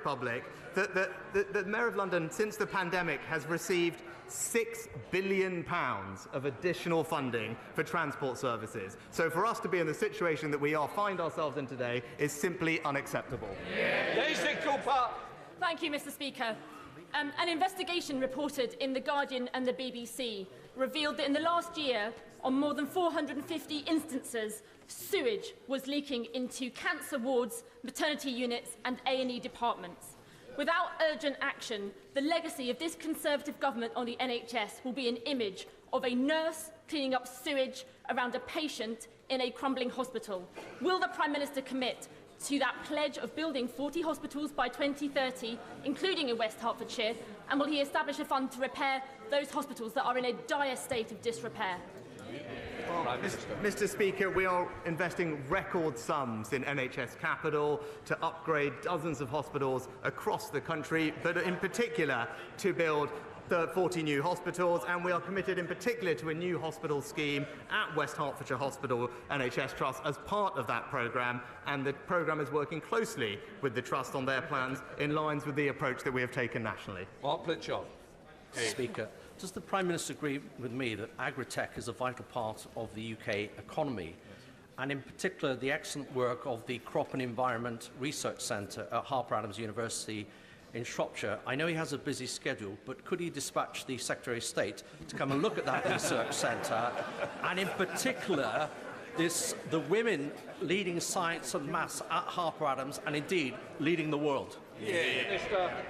Republic that the Mayor of London, since the pandemic, has received £6 billion of additional funding for transport services. So for us to be in the situation that we find ourselves in today is simply unacceptable. Thank you, Mr. Speaker. An investigation reported in The Guardian and the BBC revealed that in the last year, on more than 450 instances, sewage was leaking into cancer wards, maternity units and A&E departments. Without urgent action, the legacy of this Conservative government on the NHS will be an image of a nurse cleaning up sewage around a patient in a crumbling hospital. Will the Prime Minister commit to that pledge of building 40 hospitals by 2030, including in West Hertfordshire, and will he establish a fund to repair those hospitals that are in a dire state of disrepair? Mr. Speaker, we are investing record sums in NHS capital to upgrade dozens of hospitals across the country, but in particular to build 40 new hospitals, and we are committed in particular to a new hospital scheme at West Hertfordshire Hospital NHS Trust as part of that programme, and the programme is working closely with the Trust on their plans in line with the approach that we have taken nationally. Mark Blitchard. Speaker, does the Prime Minister agree with me that agri-tech is a vital part of the UK economy, and in particular the excellent work of the Crop and Environment Research Centre at Harper Adams University in Shropshire? I know he has a busy schedule, but could he dispatch the Secretary of State to come and look at that research centre, and in particular the women leading science and maths at Harper Adams, and indeed leading the world?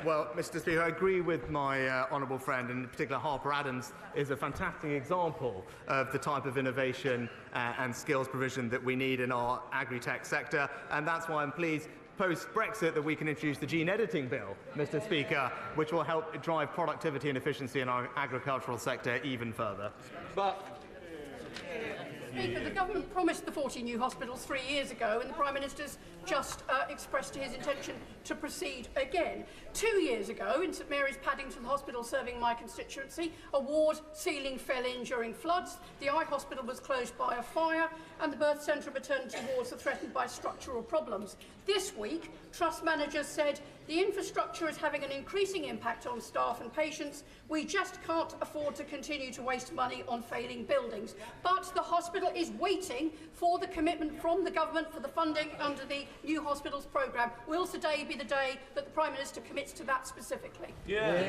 Well, Mr. Speaker, I agree with my honourable friend, and in particular Harper Adams is a fantastic example of the type of innovation and skills provision that we need in our agri-tech sector, and that's why I'm pleased post-Brexit that we can introduce the gene editing bill, Mr. Speaker, which will help drive productivity and efficiency in our agricultural sector even further. Speaker, the government promised the 40 new hospitals 3 years ago, and the Prime Minister's just expressed his intention to proceed again. 2 years ago, in St Mary's Paddington Hospital serving my constituency, a ward ceiling fell in during floods, the eye hospital was closed by a fire, and the birth centre and maternity wards are threatened by structural problems. This week, Trust managers said the infrastructure is having an increasing impact on staff and patients. We just can't afford to continue to waste money on failing buildings. But the hospital is waiting for the commitment from the government for the funding under the New Hospitals programme. Will today be the day that the Prime Minister commits to that specifically? Well,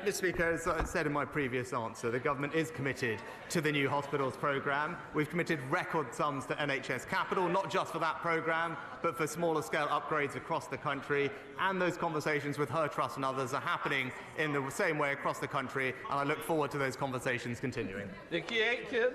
Mr. Speaker, as I said in my previous answer, the government is committed to the New Hospitals programme. We've committed record sums to NHS capital, not just for that programme, but for smaller scale upgrades across the country, and those conversations with her trust and others are happening in the same way across the country, and I look forward to those conversations continuing. Nicky Aitken.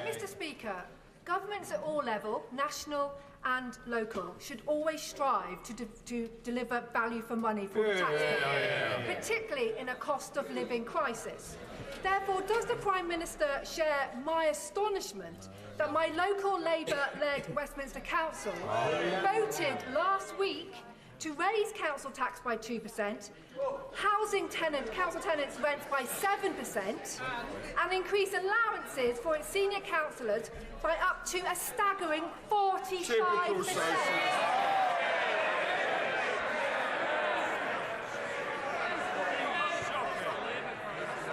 Mr. Speaker, governments at all levels, national and local, should always strive to deliver value for money for the taxpayer, particularly in a cost of living crisis. Therefore, does the Prime Minister share my astonishment that my local Labour-led Westminster Council voted last week to raise council tax by 2%, council tenants' rents by 7%, and increase allowances for its senior councillors by up to a staggering 45%.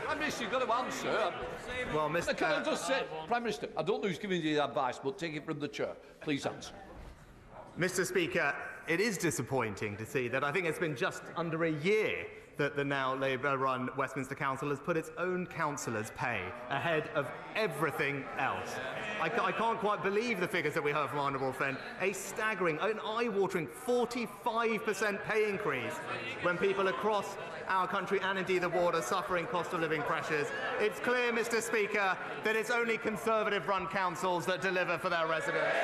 Prime Minister, you've got to answer. Well, Mr. Can I just say, Prime Minister, I don't know who's giving you the advice, but take it from the chair. Please answer. Mr. Speaker, it is disappointing to see that I think it's been just under a year that the now Labour-run Westminster Council has put its own councillors' pay ahead of everything else. I can't quite believe the figures that we heard from our honourable friend. A staggering, an eye-watering 45% pay increase when people across our country and indeed the ward are suffering cost of living pressures. It's clear, Mr. Speaker, that it's only Conservative-run councils that deliver for their residents.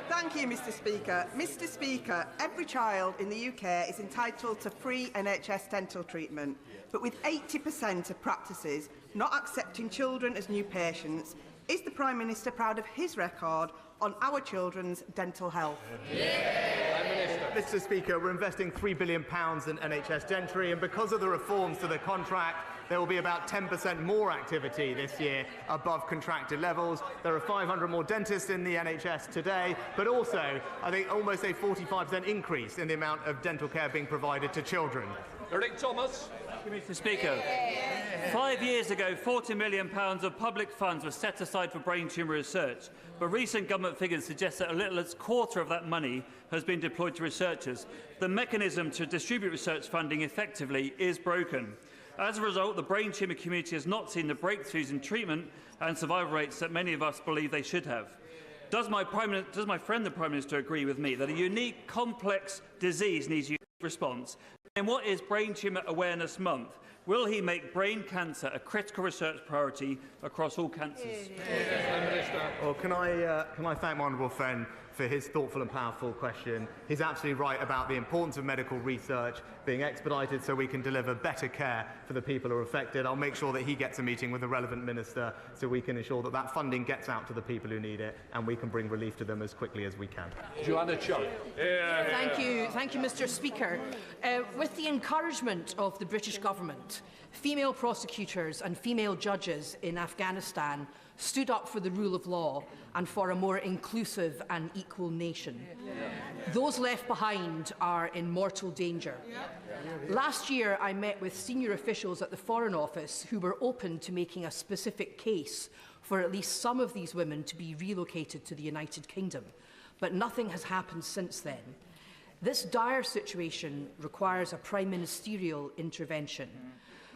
Thank you, Mr. Speaker. Mr. Speaker, every child in the UK is entitled to free NHS dental treatment, but with 80% of practices not accepting children as new patients, is the Prime Minister proud of his record on our children's dental health? Mr. Speaker, we're investing £3 billion in NHS dentistry, and because of the reforms to the contract, there will be about 10% more activity this year above contracted levels. There are 500 more dentists in the NHS today, but also, I think, almost a 45% increase in the amount of dental care being provided to children. Eric Thomas. Mr. Speaker, 5 years ago, £40 million of public funds were set aside for brain tumour research, but recent government figures suggest that a little as a quarter of that money has been deployed to researchers. The mechanism to distribute research funding effectively is broken. As a result, the brain tumour community has not seen the breakthroughs in treatment and survival rates that many of us believe they should have. Does my friend the Prime Minister agree with me that a unique, complex disease needs unique response? And what is Brain Tumour Awareness Month? Will he make brain cancer a critical research priority across all cancers? Well, can I thank my honourable friend for his thoughtful and powerful question. He's absolutely right about the importance of medical research being expedited so we can deliver better care for the people who are affected. I'll make sure that he gets a meeting with the relevant minister so we can ensure that that funding gets out to the people who need it and we can bring relief to them as quickly as we can. Joanna Chung. Thank you, Mr. Speaker. With the encouragement of the British government, female prosecutors and female judges in Afghanistan stood up for the rule of law and for a more inclusive and equal nation. Those left behind are in mortal danger. Last year, I met with senior officials at the Foreign Office who were open to making a specific case for at least some of these women to be relocated to the United Kingdom, but nothing has happened since then. This dire situation requires a Prime Ministerial intervention.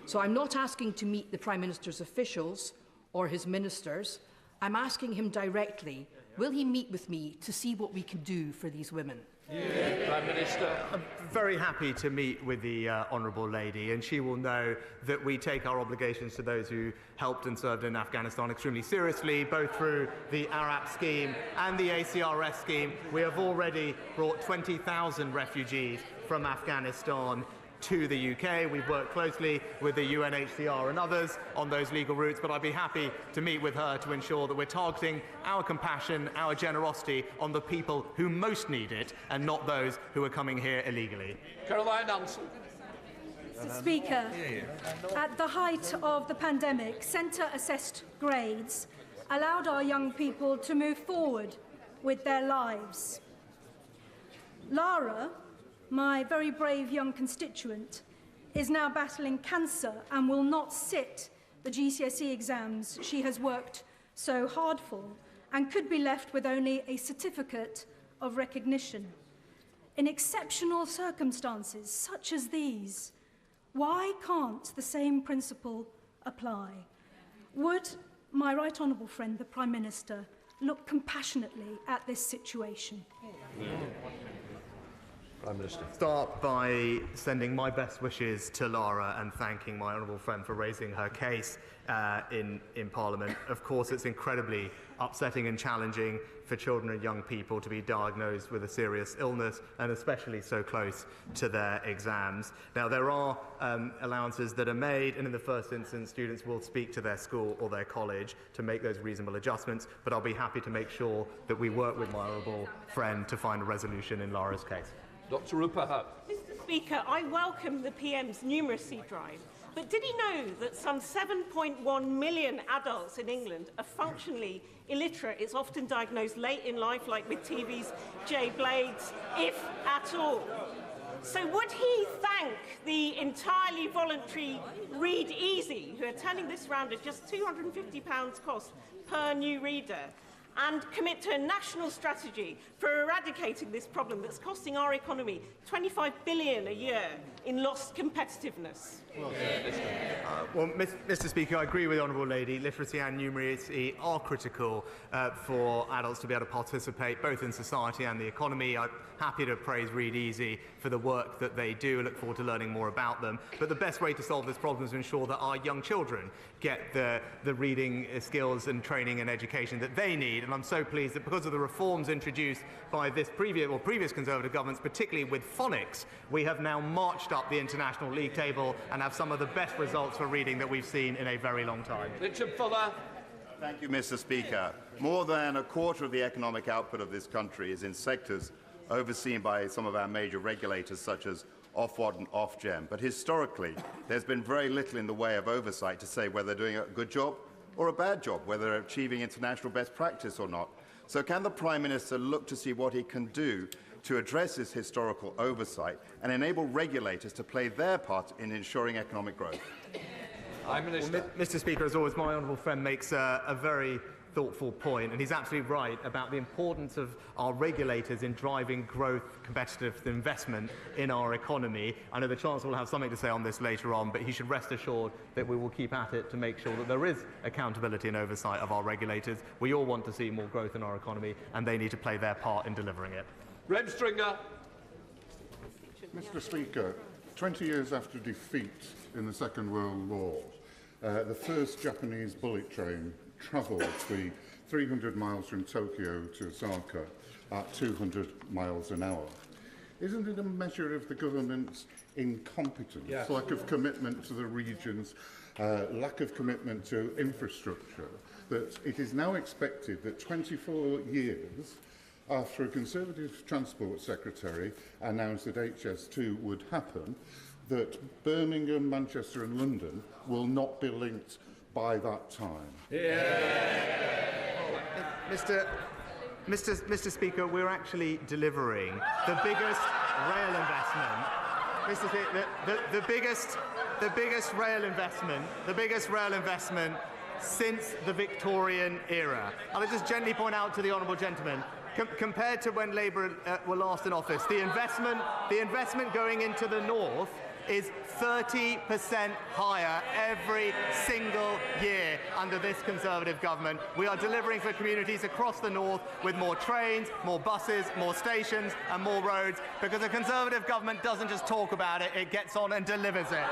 So I'm not asking to meet the Prime Minister's officials or his ministers. I'm asking him directly, will he meet with me to see what we can do for these women? Prime Minister. I'm very happy to meet with the Honourable Lady, and she will know that we take our obligations to those who helped and served in Afghanistan extremely seriously, both through the ARAP scheme and the ACRS scheme. We have already brought 20,000 refugees from Afghanistan to the UK. We've worked closely with the UNHCR and others on those legal routes, but I'd be happy to meet with her to ensure that we're targeting our compassion, our generosity on the people who most need it and not those who are coming here illegally. Caroline Ansell. Mr. Speaker, at the height of the pandemic, centre-assessed grades allowed our young people to move forward with their lives. Lara, my very brave young constituent, is now battling cancer and will not sit the GCSE exams she has worked so hard for and could be left with only a certificate of recognition. In exceptional circumstances such as these, why can't the same principle apply? Would my right honourable friend, the Prime Minister, look compassionately at this situation? Prime Minister. Start by sending my best wishes to Lara and thanking my honourable friend for raising her case in Parliament. Of course, it's incredibly upsetting and challenging for children and young people to be diagnosed with a serious illness, and especially so close to their exams. Now, there are allowances that are made, and in the first instance, students will speak to their school or their college to make those reasonable adjustments, but I'll be happy to make sure that we work with my honourable friend to find a resolution in Lara's case. Dr. Rupa Hutt. Mr. Speaker, I welcome the PM's numeracy drive, but did he know that some 7.1 million adults in England are functionally illiterate? It's often diagnosed late in life, like with TV's Jay Blades, if at all. So would he thank the entirely voluntary Read Easy, who are turning this round at just £250 cost per new reader, and commit to a national strategy for eradicating this problem that's costing our economy $25 billion a year in lost competitiveness? Well, Mr. Speaker, I agree with the Honourable Lady. Literacy and numeracy are critical for adults to be able to participate both in society and the economy. I'm happy to praise Read Easy for the work that they do. I look forward to learning more about them. But the best way to solve this problem is to ensure that our young children get the reading skills and training and education that they need. And I'm so pleased that because of the reforms introduced by this previous Conservative governments, particularly with phonics, we have now marched up the international league table and have some of the best results for reading that we've seen in a very long time. Richard Fuller. Thank you, Mr. Speaker. More than a quarter of the economic output of this country is in sectors overseen by some of our major regulators, such as Ofwat and Ofgem, but historically there's been very little in the way of oversight to say whether they're doing a good job or a bad job, whether they're achieving international best practice or not. So can the Prime Minister look to see what he can do to address this historical oversight and enable regulators to play their part in ensuring economic growth? Well, Mr. Speaker, as always, my honourable friend makes a very thoughtful point, and he's absolutely right about the importance of our regulators in driving growth, competitive investment in our economy. I know the Chancellor will have something to say on this later on, but he should rest assured that we will keep at it to make sure that there is accountability and oversight of our regulators. We all want to see more growth in our economy, and they need to play their part in delivering it. Rem Stringer. Mr. Speaker, 20 years after defeat in the Second World War, the first Japanese bullet train travelled the 300 miles from Tokyo to Osaka at 200 miles an hour. Isn't it a measure of the government's incompetence, lack of commitment to the regions, lack of commitment to infrastructure, that it is now expected that 24 years after a Conservative Transport Secretary announced that HS2 would happen, that Birmingham, Manchester and London will not be linked by that time? Mr. Speaker, we're actually delivering the biggest rail investment. Mr. Speaker, the biggest rail investment since the Victorian era. I'll just gently point out to the honourable gentleman, compared to when Labour were last in office, the investment going into the north is 30% higher every single year under this Conservative government. We are delivering for communities across the north with more trains, more buses, more stations and more roads, because the Conservative government doesn't just talk about it, it gets on and delivers it.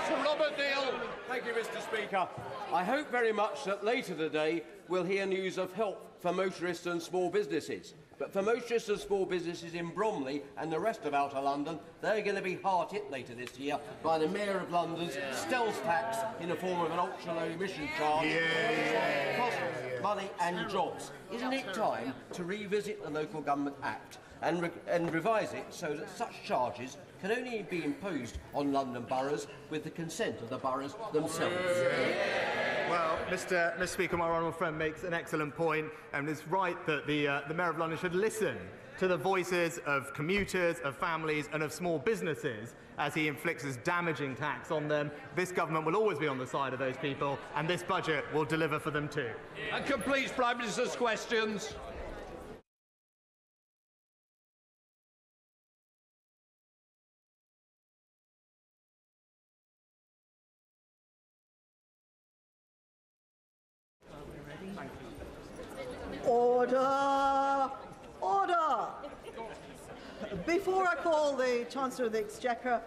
Sir Robert Neal. Thank you, Mr. Speaker. I hope very much that later today we'll hear news of help for motorists and small businesses. But for motorists and small businesses in Bromley and the rest of outer London, they're going to be hard hit later this year by the Mayor of London's stealth tax in the form of an ultra-low emission charge. Costs money and jobs. Isn't it time to revisit the Local Government Act and revise it so that such charges can only be imposed on London boroughs with the consent of the boroughs themselves? Well, Mr. Speaker, my honourable friend makes an excellent point, and it's right that the Mayor of London should listen to the voices of commuters, of families and of small businesses as he inflicts his damaging tax on them. This government will always be on the side of those people, and this budget will deliver for them too. And complete Prime Minister's questions. Order! Order! Before I call the Chancellor of the Exchequer,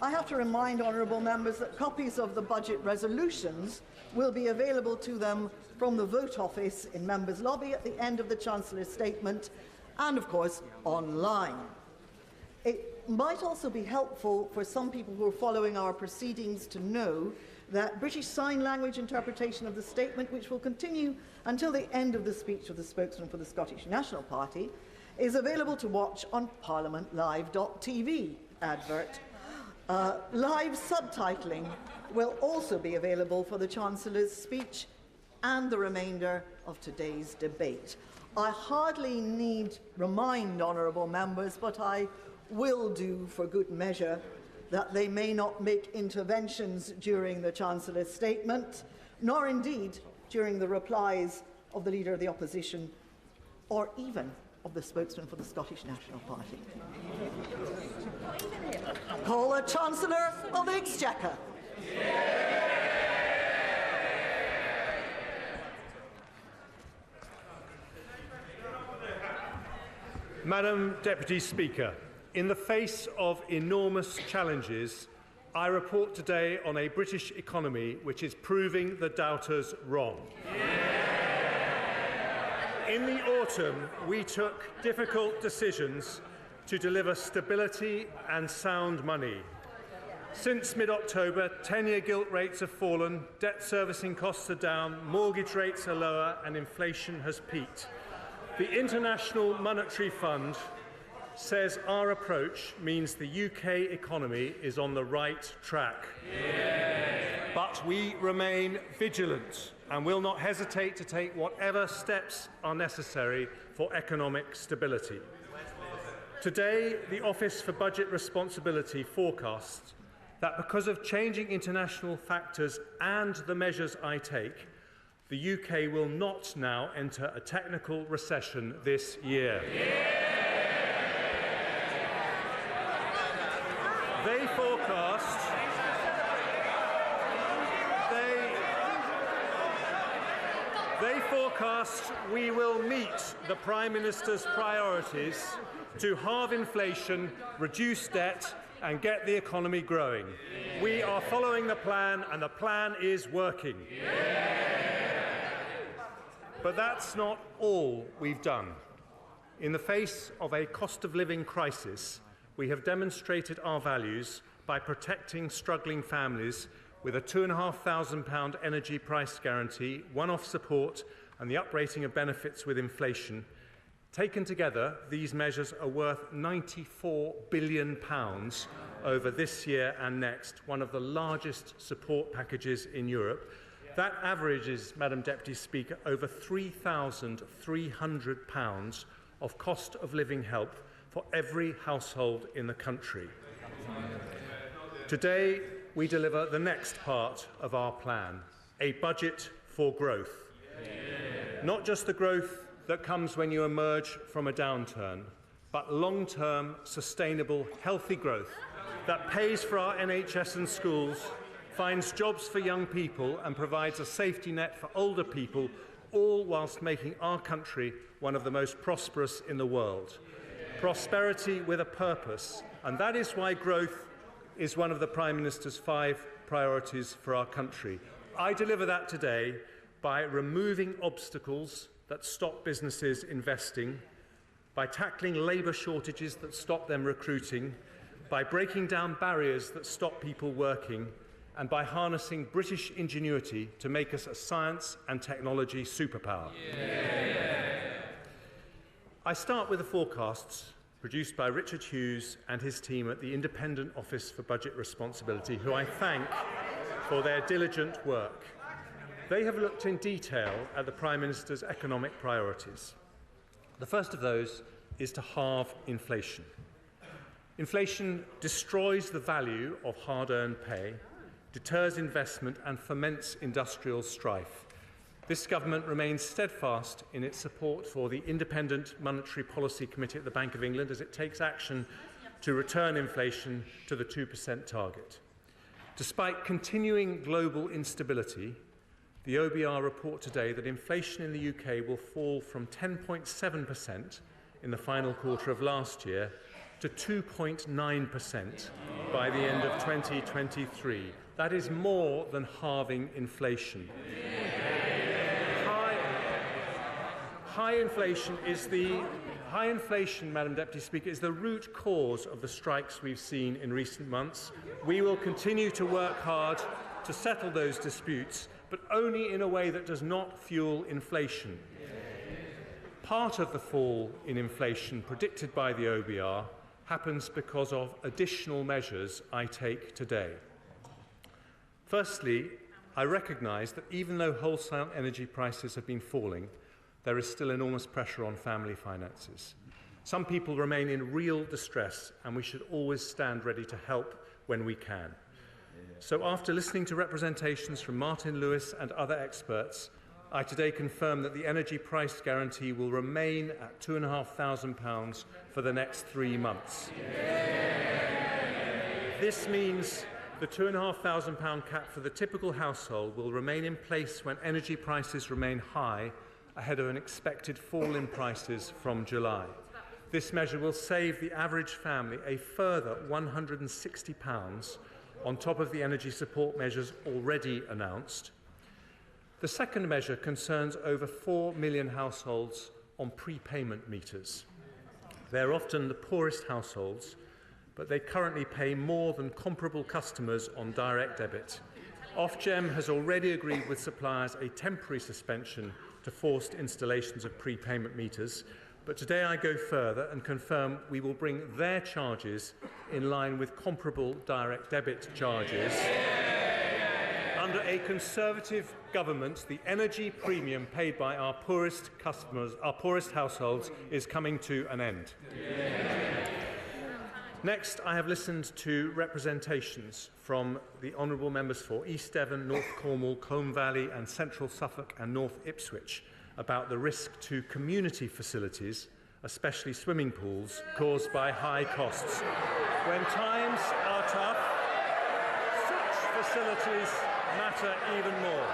I have to remind honourable members that copies of the budget resolutions will be available to them from the vote office in Members' Lobby at the end of the Chancellor's statement and, of course, online. It might also be helpful for some people who are following our proceedings to know that British Sign Language interpretation of the statement, which will continue until the end of the speech of the spokesman for the Scottish National Party, is available to watch on parliamentlive.tv advert. Live subtitling will also be available for the Chancellor's speech and the remainder of today's debate. I hardly need remind honourable members, but I will do for good measure, that they may not make interventions during the Chancellor's statement, nor indeed during the replies of the Leader of the Opposition, or even of the spokesman for the Scottish National Party. Call the Chancellor of the Exchequer. Madam Deputy Speaker, in the face of enormous challenges, I report today on a British economy which is proving the doubters wrong. In the autumn, we took difficult decisions to deliver stability and sound money. Since mid-October, 10-year gilt rates have fallen, debt servicing costs are down, mortgage rates are lower and inflation has peaked. The International Monetary Fund says our approach means the UK economy is on the right track. But we remain vigilant and will not hesitate to take whatever steps are necessary for economic stability. Today, the Office for Budget Responsibility forecasts that because of changing international factors and the measures I take, the UK will not now enter a technical recession this year. They forecast we will meet the Prime Minister's priorities to halve inflation, reduce debt and get the economy growing. We are following the plan and the plan is working. But that's not all we've done. In the face of a cost of living crisis, we have demonstrated our values by protecting struggling families with a £2,500 energy price guarantee, one-off support and the uprating of benefits with inflation. Taken together, these measures are worth £94 billion over this year and next, one of the largest support packages in Europe. That averages, Madam Deputy Speaker, over £3,300 of cost of living help for every household in the country. Today, we deliver the next part of our plan, a budget for growth. Not just the growth that comes when you emerge from a downturn, but long-term, sustainable, healthy growth that pays for our NHS and schools, finds jobs for young people and provides a safety net for older people, all whilst making our country one of the most prosperous in the world. Prosperity with a purpose, and that is why growth is one of the Prime Minister's 5 priorities for our country. I deliver that today by removing obstacles that stop businesses investing, by tackling labour shortages that stop them recruiting, by breaking down barriers that stop people working, and by harnessing British ingenuity to make us a science and technology superpower. I start with the forecasts produced by Richard Hughes and his team at the Independent Office for Budget Responsibility, who I thank for their diligent work. They have looked in detail at the Prime Minister's economic priorities. The first of those is to halve inflation. Inflation destroys the value of hard-earned pay, deters investment and foments industrial strife. This government remains steadfast in its support for the Independent Monetary Policy Committee at the Bank of England as it takes action to return inflation to the 2% target. Despite continuing global instability, the OBR report today that inflation in the UK will fall from 10.7% in the final quarter of last year to 2.9% by the end of 2023. That is more than halving inflation. High inflation, Madam Deputy Speaker, is the root cause of the strikes we've seen in recent months. We will continue to work hard to settle those disputes, but only in a way that does not fuel inflation. Part of the fall in inflation predicted by the OBR happens because of additional measures I take today. Firstly, I recognise that even though wholesale energy prices have been falling, there is still enormous pressure on family finances. Some people remain in real distress, and we should always stand ready to help when we can. So after listening to representations from Martin Lewis and other experts, I today confirm that the energy price guarantee will remain at £2,500 for the next 3 months. This means the £2,500 cap for the typical household will remain in place when energy prices remain high ahead of an expected fall in prices from July. This measure will save the average family a further £160 on top of the energy support measures already announced. The second measure concerns over 4 million households on prepayment meters. They're often the poorest households, but they currently pay more than comparable customers on direct debit. Ofgem has already agreed with suppliers a temporary suspension to forced installations of prepayment meters. But today I go further and confirm we will bring their charges in line with comparable direct debit charges. Under a Conservative government, the energy premium paid by our poorest customers, our poorest households, is coming to an end. Next, I have listened to representations from the honourable members for East Devon, North Cornwall, Combe Valley and Central Suffolk and North Ipswich about the risk to community facilities, especially swimming pools, caused by high costs. When times are tough, such facilities matter even more.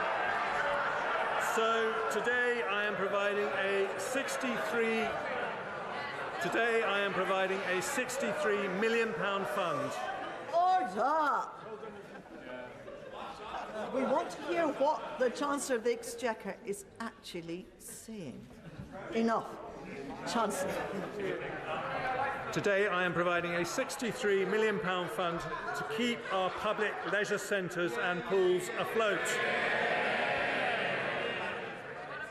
So today I am providing a 63 million fund. Order! We want to hear what the Chancellor of the Exchequer is actually saying. Enough. Chancellor. Today I am providing a £63 million fund to keep our public leisure centres and pools afloat.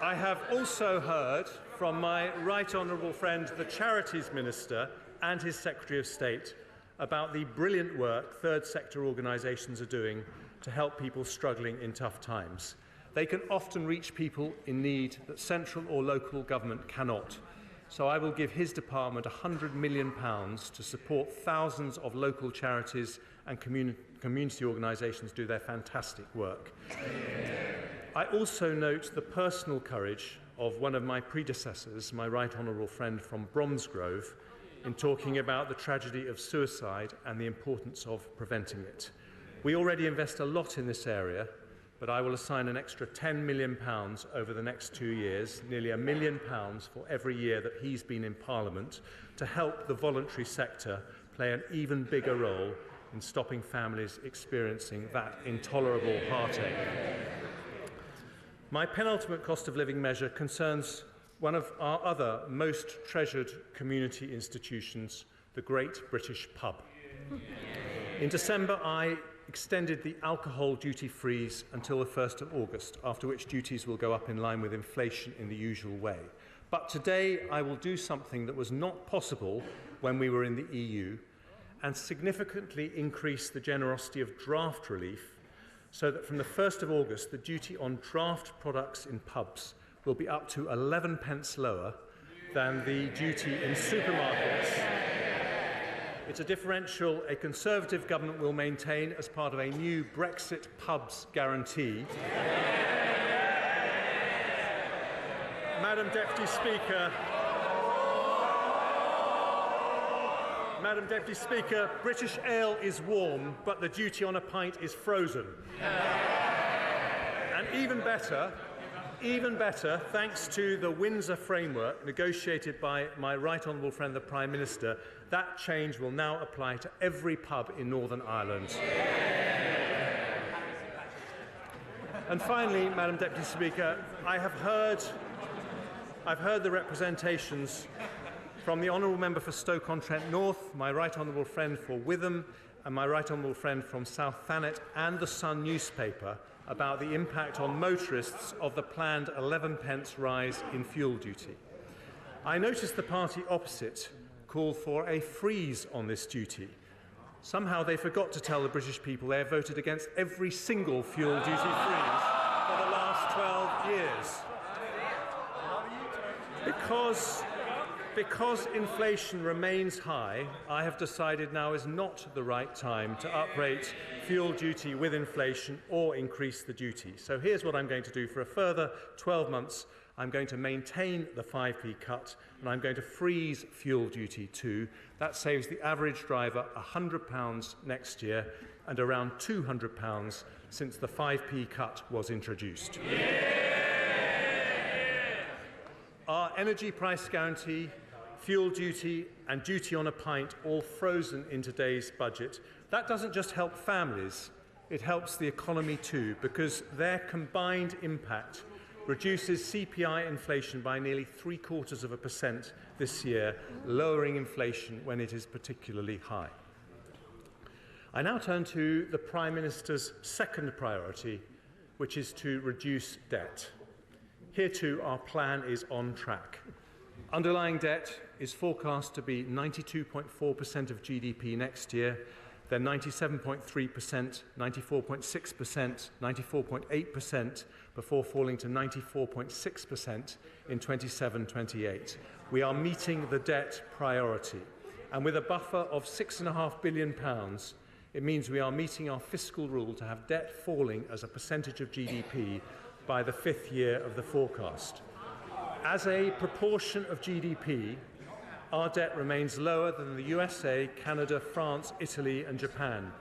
I have also heard from my right honourable friend, the Charities Minister, and his Secretary of State about the brilliant work third sector organisations are doing to help people struggling in tough times. They can often reach people in need that central or local government cannot. So I will give his department £100 million to support thousands of local charities and community organisations do their fantastic work. I also note the personal courage of one of my predecessors, my right honourable friend from Bromsgrove, in talking about the tragedy of suicide and the importance of preventing it. We already invest a lot in this area, but I will assign an extra £10 million over the next 2 years, nearly £1 million for every year that he's been in Parliament, to help the voluntary sector play an even bigger role in stopping families experiencing that intolerable heartache. My penultimate cost of living measure concerns one of our other most treasured community institutions, the Great British Pub. In December, I extended the alcohol duty freeze until the 1st of August, after which duties will go up in line with inflation in the usual way. But today I will do something that was not possible when we were in the EU and significantly increase the generosity of draft relief so that from the 1st of August the duty on draft products in pubs will be up to 11 pence lower than the duty in supermarkets. It's a differential a Conservative government will maintain as part of a new Brexit pubs guarantee. Madam Deputy Speaker, British ale is warm, but the duty on a pint is frozen. And even better, thanks to the Windsor framework negotiated by my right honourable friend, the Prime Minister, that change will now apply to every pub in Northern Ireland. And finally, Madam Deputy Speaker, I've heard the representations from the honourable member for Stoke-on-Trent North, my right honourable friend for Witham, and my right honourable friend from South Thanet and the Sun newspaper about the impact on motorists of the planned 11 pence rise in fuel duty. I noticed the party opposite call for a freeze on this duty. Somehow they forgot to tell the British people they have voted against every single fuel duty freeze for the last 12 years. Because inflation remains high, I have decided now is not the right time to uprate fuel duty with inflation or increase the duty. So here's what I'm going to do for a further 12 months. I'm going to maintain the 5p cut and I'm going to freeze fuel duty too. That saves the average driver £100 next year and around £200 since the 5p cut was introduced. Our energy price guarantee, fuel duty and duty on a pint all frozen in today's budget. That doesn't just help families, it helps the economy too, because their combined impact reduces CPI inflation by nearly 0.75% this year, lowering inflation when it is particularly high. I now turn to the Prime Minister's second priority, which is to reduce debt. Here too, our plan is on track. Underlying debt is forecast to be 92.4% of GDP next year, then 97.3%, 94.6%, 94.8%, before falling to 94.6% in 27-28. We are meeting the debt priority. And with a buffer of £6.5 billion, it means we are meeting our fiscal rule to have debt falling as a percentage of GDP by the 5th year of the forecast. As a proportion of GDP, our debt remains lower than the USA, Canada, France, Italy and Japan.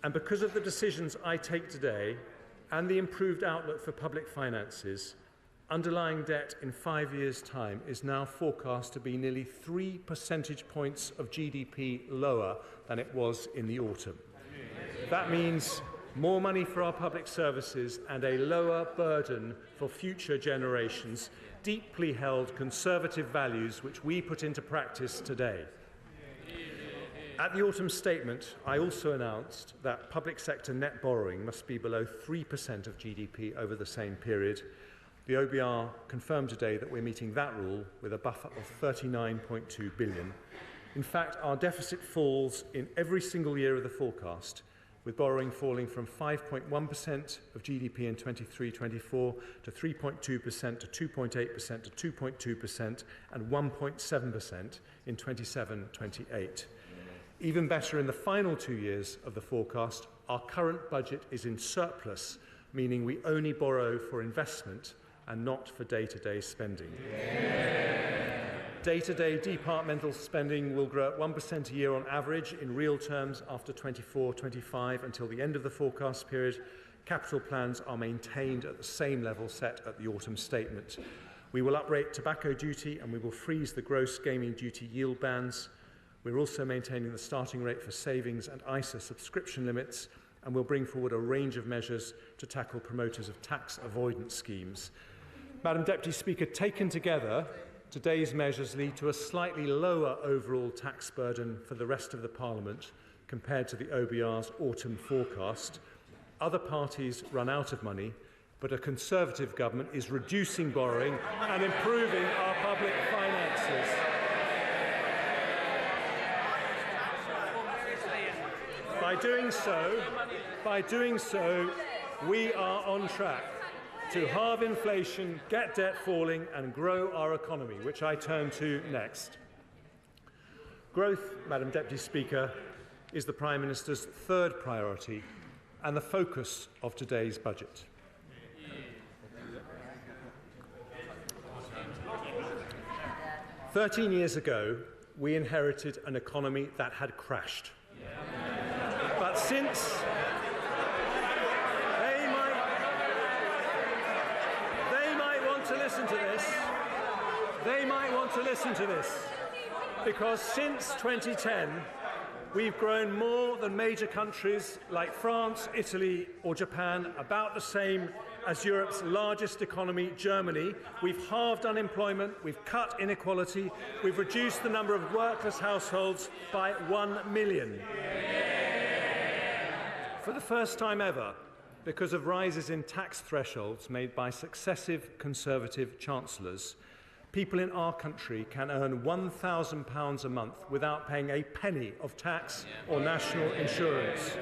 And because of the decisions I take today and the improved outlook for public finances, underlying debt in 5 years' time is now forecast to be nearly 3 percentage points of GDP lower than it was in the autumn. That means more money for our public services and a lower burden for future generations, deeply held conservative values which we put into practice today. At the autumn statement, I also announced that public sector net borrowing must be below 3% of GDP over the same period. The OBR confirmed today that we're meeting that rule with a buffer of £39.2 billion. In fact, our deficit falls in every single year of the forecast, with borrowing falling from 5.1% of GDP in 23-24 to 3.2% to 2.8% to 2.2% and 1.7% in 27-28. Even better, in the final 2 years of the forecast, our current budget is in surplus, meaning we only borrow for investment and not for day-to-day spending. Day-to-day departmental spending will grow at 1% a year on average in real terms after 24-25 until the end of the forecast period. Capital plans are maintained at the same level set at the autumn statement. We will uprate tobacco duty and we will freeze the gross gaming duty yield bands. We're also maintaining the starting rate for savings and ISA subscription limits, and we'll bring forward a range of measures to tackle promoters of tax avoidance schemes. Madam Deputy Speaker, taken together, today's measures lead to a slightly lower overall tax burden for the rest of the Parliament compared to the OBR's autumn forecast. Other parties run out of money, but a Conservative government is reducing borrowing and improving our public finances. By doing so, we are on track to halve inflation, get debt falling and grow our economy, which I turn to next. Growth, Madam Deputy Speaker, is the Prime Minister's third priority and the focus of today's budget. "13 years ago, we inherited an economy that had crashed. But since they might want to listen to this, because since 2010, we've grown more than major countries like France, Italy or Japan, about the same as Europe's largest economy, Germany. We've halved unemployment, we've cut inequality, we've reduced the number of workless households by 1 million. For the first time ever, because of rises in tax thresholds made by successive Conservative chancellors, people in our country can earn £1,000 a month without paying a penny of tax or national insurance.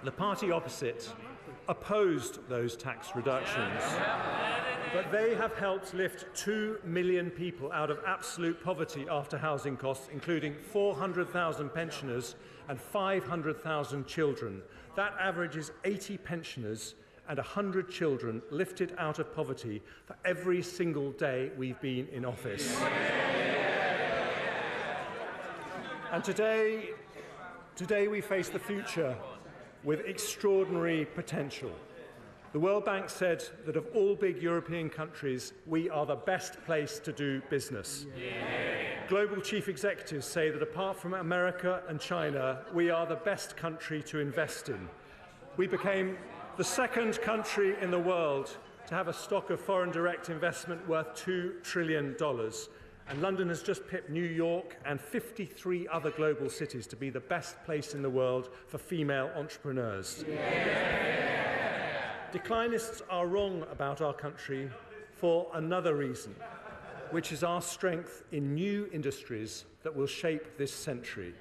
The party opposite opposed those tax reductions, but they have helped lift 2 million people out of absolute poverty after housing costs, including 400,000 pensioners and 500,000 children. That averages 80 pensioners and 100 children lifted out of poverty for every single day we've been in office. And today we face the future with extraordinary potential. The World Bank said that of all big European countries, we are the best place to do business. Global chief executives say that apart from America and China, we are the best country to invest in. We became the second country in the world to have a stock of foreign direct investment worth $2 trillion. And London has just pipped New York and 53 other global cities to be the best place in the world for female entrepreneurs. Declinists are wrong about our country for another reason. which is our strength in new industries that will shape this century.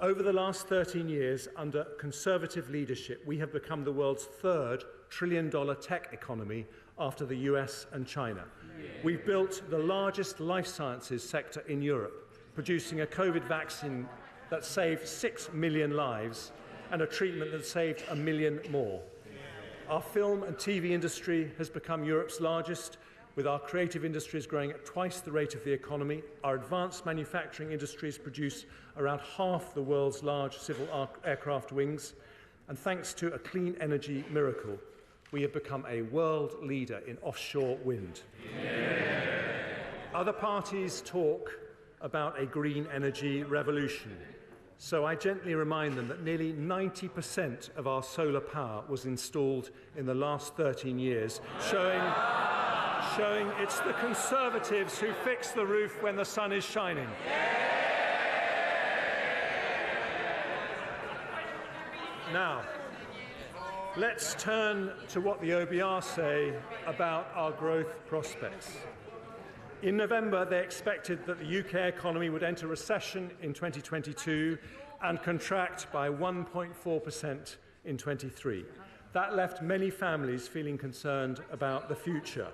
Over the last 13 years, under Conservative leadership, we have become the world's third trillion-dollar tech economy after the US and China. We've built the largest life sciences sector in Europe, producing a COVID vaccine that saved 6 million lives and a treatment that saved 1 million more. Our film and TV industry has become Europe's largest, with our creative industries growing at twice the rate of the economy. Our advanced manufacturing industries produce around half the world's large civil aircraft wings. And thanks to a clean energy miracle, we have become a world leader in offshore wind. Other parties talk about a green energy revolution. So I gently remind them that nearly 90% of our solar power was installed in the last 13 years, showing it's the Conservatives who fix the roof when the sun is shining. Now, let's turn to what the OBR say about our growth prospects. In November, they expected that the UK economy would enter recession in 2022 and contract by 1.4% in 23. That left many families feeling concerned about the future.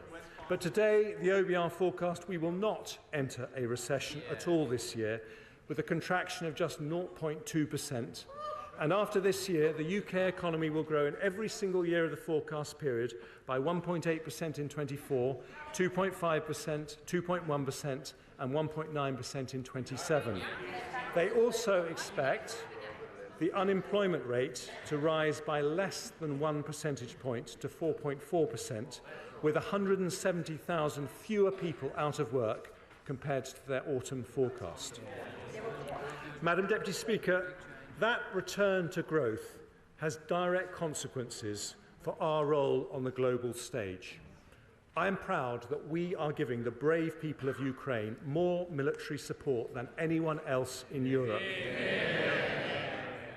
But today, the OBR forecast we will not enter a recession at all this year, with a contraction of just 0.2%. And after this year, the UK economy will grow in every single year of the forecast period by 1.8% in 24, 2.5%, 2.1%, and 1.9% in 27. They also expect the unemployment rate to rise by less than 1 percentage point to 4.4%, with 170,000 fewer people out of work compared to their autumn forecast. Madam Deputy Speaker, that return to growth has direct consequences for our role on the global stage. I am proud that we are giving the brave people of Ukraine more military support than anyone else in Europe.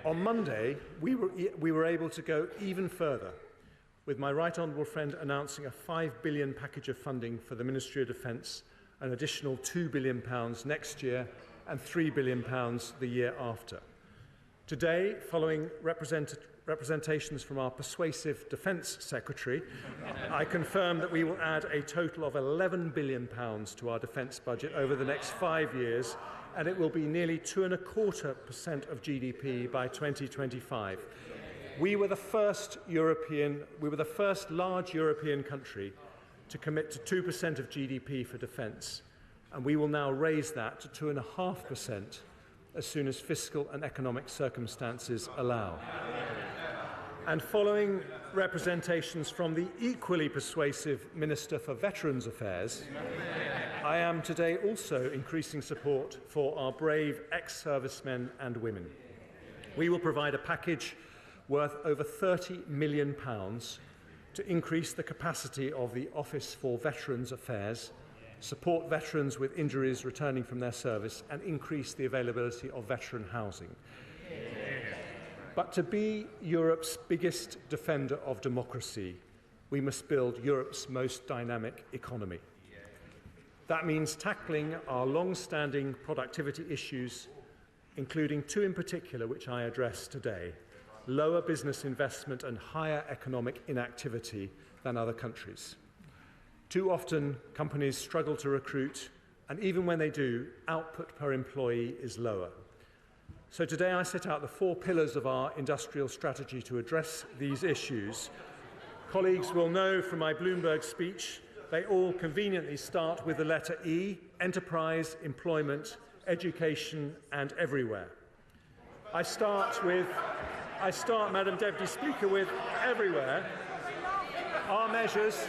On Monday, we were able to go even further, with my right honourable friend announcing a £5 billion package of funding for the Ministry of Defence, an additional £2 billion next year and £3 billion the year after. Today, following representations from our persuasive Defence Secretary, I confirm that we will add a total of £11 billion to our defence budget over the next 5 years, and it will be nearly 2.25% of GDP by 2025. We were the first large European country to commit to 2% of GDP for defence, and we will now raise that to 2.5% as soon as fiscal and economic circumstances allow. And following representations from the equally persuasive Minister for Veterans Affairs, I am today also increasing support for our brave ex-servicemen and women. We will provide a package worth over £30 million to increase the capacity of the Office for Veterans Affairs, support veterans with injuries returning from their service, and increase the availability of veteran housing. But to be Europe's biggest defender of democracy, we must build Europe's most dynamic economy. That means tackling our long-standing productivity issues, including two in particular which I address today: lower business investment and higher economic inactivity than other countries. Too often, companies struggle to recruit, and even when they do, output per employee is lower. So today I set out the 4 pillars of our industrial strategy to address these issues. Colleagues will know from my Bloomberg speech, they all conveniently start with the letter E: enterprise, employment, education, and everywhere. I start, Madam Deputy Speaker, with everywhere. Our measures,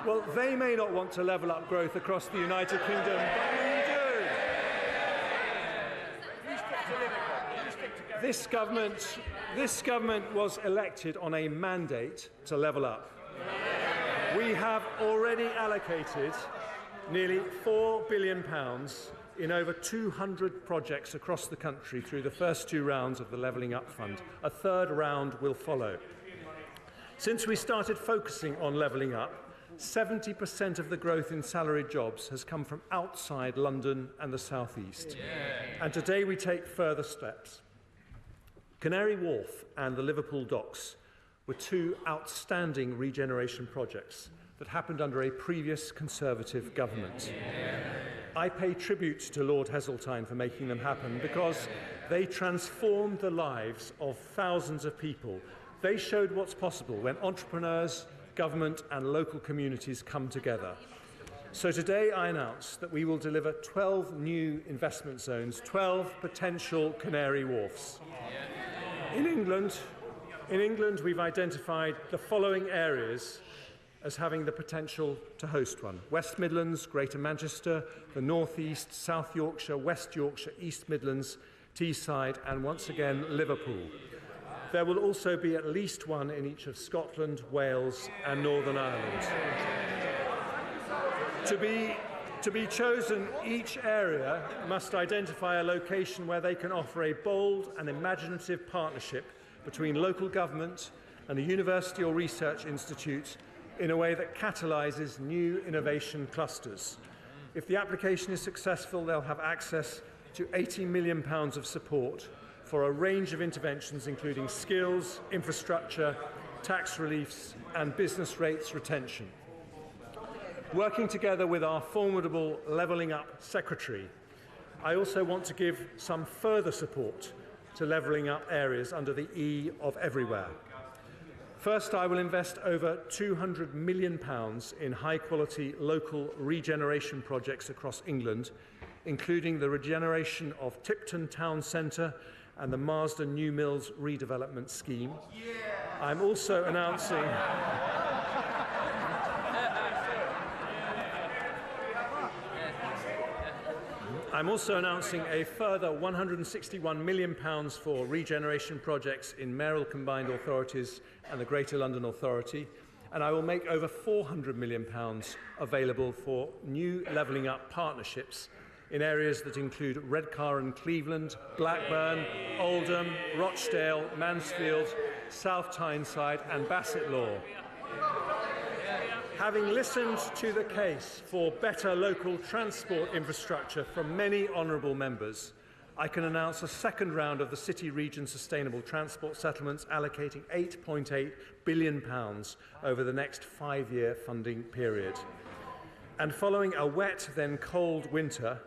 well, they may not want to level up growth across the United Kingdom, but we do. This government was elected on a mandate to level up. We have already allocated nearly £4 billion in over 200 projects across the country through the first 2 rounds of the Levelling Up Fund. A third round will follow. Since we started focusing on levelling up, 70% of the growth in salaried jobs has come from outside London and the South East. And today we take further steps. Canary Wharf and the Liverpool Docks were two outstanding regeneration projects that happened under a previous Conservative government. I pay tribute to Lord Heseltine for making them happen because they transformed the lives of thousands of people. They showed what's possible when entrepreneurs, government and local communities come together. So today I announce that we will deliver 12 new investment zones, 12 potential Canary Wharfs. In England, we've identified the following areas as having the potential to host one: West Midlands, Greater Manchester, the North East, South Yorkshire, West Yorkshire, East Midlands, Teesside and once again Liverpool. There will also be at least one in each of Scotland, Wales and Northern Ireland. To be chosen, each area must identify a location where they can offer a bold and imaginative partnership between local government and a university or research institute in a way that catalyses new innovation clusters. If the application is successful, they'll have access to £80 million of support for a range of interventions including skills, infrastructure, tax reliefs and business rates retention. Working together with our formidable Levelling Up Secretary, I also want to give some further support to levelling up areas under the E of Everywhere. First, I will invest over £200 million in high-quality local regeneration projects across England, including the regeneration of Tipton Town Centre and the Marsden New Mills redevelopment scheme. I'm also announcing a further £161 million for regeneration projects in mayoral combined authorities and the Greater London Authority, and I will make over £400 million available for new levelling up partnerships in areas that include Redcar and Cleveland, Blackburn, Oldham, Rochdale, Mansfield, South Tyneside and Bassetlaw. Having listened to the case for better local transport infrastructure from many honourable members, I can announce a second round of the City Region Sustainable Transport Settlements allocating £8.8 billion over the next 5-year funding period. And following a wet, then cold winter,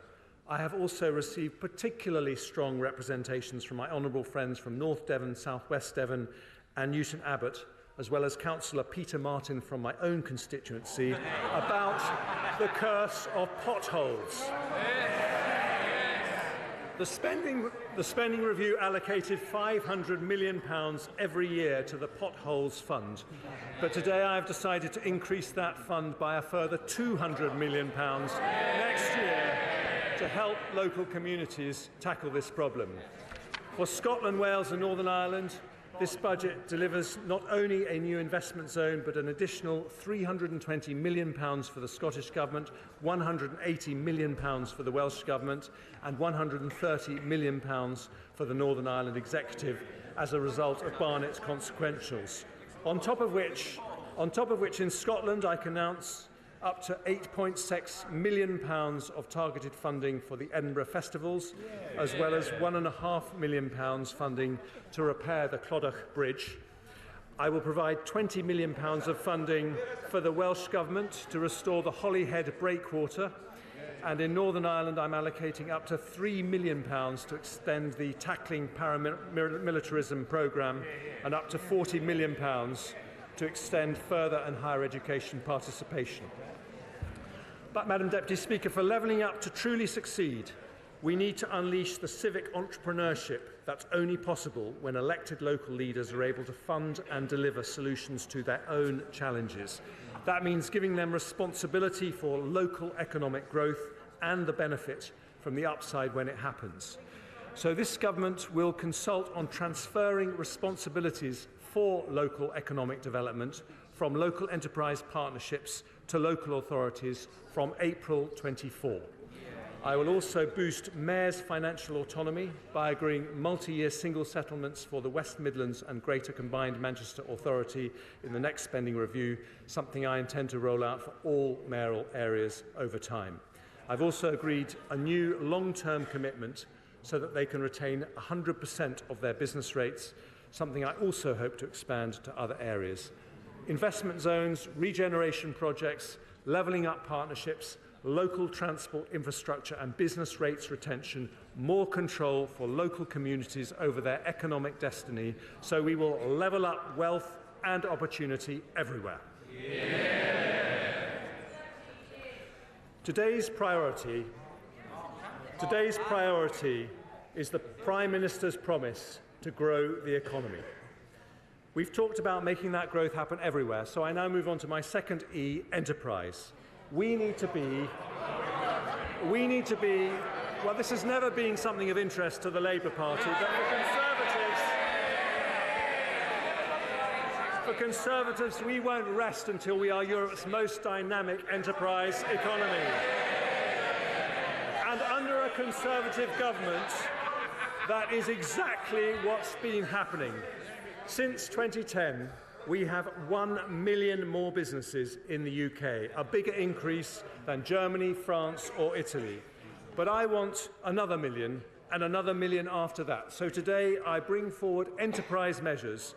I have also received particularly strong representations from my honourable friends from North Devon, South West Devon and Newton Abbot, as well as Councillor Peter Martin from my own constituency, about the curse of potholes. The spending review allocated £500 million every year to the Potholes Fund, but today I have decided to increase that fund by a further £200 million next year to help local communities tackle this problem. For Scotland, Wales and Northern Ireland, this budget delivers not only a new investment zone, but an additional £320 million for the Scottish Government, £180 million for the Welsh Government, and £130 million for the Northern Ireland Executive as a result of Barnett's consequentials. On top of which in Scotland I can announce up to £8.6 million of targeted funding for the Edinburgh Festivals, as well as £1.5 million funding to repair the Clodagh Bridge. I will provide £20 million of funding for the Welsh Government to restore the Holyhead Breakwater, and in Northern Ireland I'm allocating up to £3 million to extend the Tackling Paramilitarism programme and up to £40 million to extend further and higher education participation. But, Madam Deputy Speaker, for levelling up to truly succeed, we need to unleash the civic entrepreneurship that's only possible when elected local leaders are able to fund and deliver solutions to their own challenges. That means giving them responsibility for local economic growth and the benefit from the upside when it happens. So this government will consult on transferring responsibilities for local economic development from local enterprise partnerships to local authorities from April 24. I will also boost mayors' financial autonomy by agreeing multi-year single settlements for the West Midlands and Greater Combined Manchester Authority in the next spending review, something I intend to roll out for all mayoral areas over time. I've also agreed a new long-term commitment so that they can retain 100% of their business rates, something I also hope to expand to other areas. Investment zones, regeneration projects, levelling up partnerships, local transport infrastructure and business rates retention, more control for local communities over their economic destiny, so we will level up wealth and opportunity everywhere. Yeah. Today's priority is the Prime Minister's promise to grow the economy. We've talked about making that growth happen everywhere, so I now move on to my second E, enterprise. We need to be, well, this has never been something of interest to the Labour Party, but for Conservatives, we won't rest until we are Europe's most dynamic enterprise economy. And under a Conservative government, that is exactly what's been happening. Since 2010, we have 1 million more businesses in the UK, a bigger increase than Germany, France or Italy. But I want another million and another million after that. So today I bring forward enterprise measures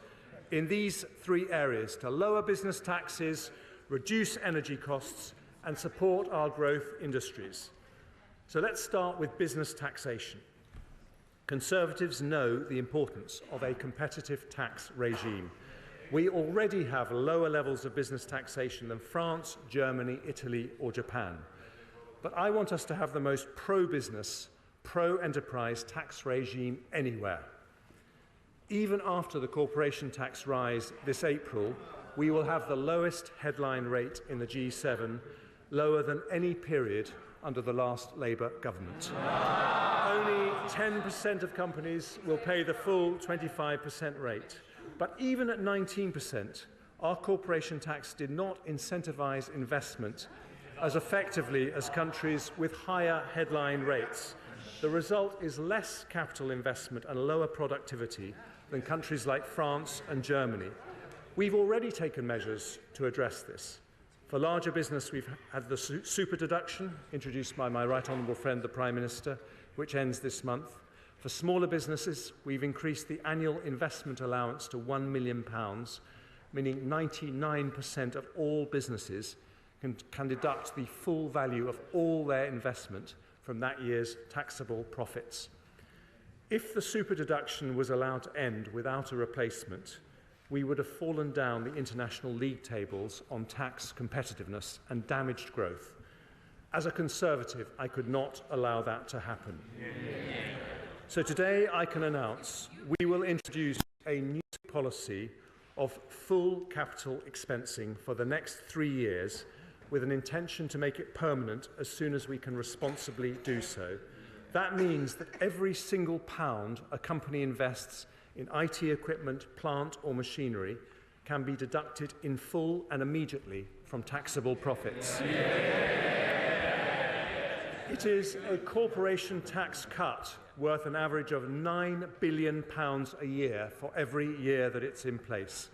in these 3 areas to lower business taxes, reduce energy costs and support our growth industries. So let's start with business taxation. Conservatives know the importance of a competitive tax regime. We already have lower levels of business taxation than France, Germany, Italy or Japan. But I want us to have the most pro-business, pro-enterprise tax regime anywhere. Even after the corporation tax rise this April, we will have the lowest headline rate in the G7, lower than any period under the last Labour government. Only 10% of companies will pay the full 25% rate. But even at 19%, our corporation tax did not incentivise investment as effectively as countries with higher headline rates. The result is less capital investment and lower productivity than countries like France and Germany. We've already taken measures to address this. For larger business, we've had the super deduction, introduced by my right honourable friend, the Prime Minister, which ends this month. For smaller businesses, we've increased the annual investment allowance to £1 million, meaning 99% of all businesses can deduct the full value of all their investment from that year's taxable profits. If the super deduction was allowed to end without a replacement, we would have fallen down the international league tables on tax competitiveness and damaged growth. As a Conservative, I could not allow that to happen. So today I can announce we will introduce a new policy of full capital expensing for the next 3 years with an intention to make it permanent as soon as we can responsibly do so. That means that every single pound a company invests in IT equipment, plant or machinery can be deducted in full and immediately from taxable profits. It is a corporation tax cut worth an average of £9 billion a year for every year that it's in place.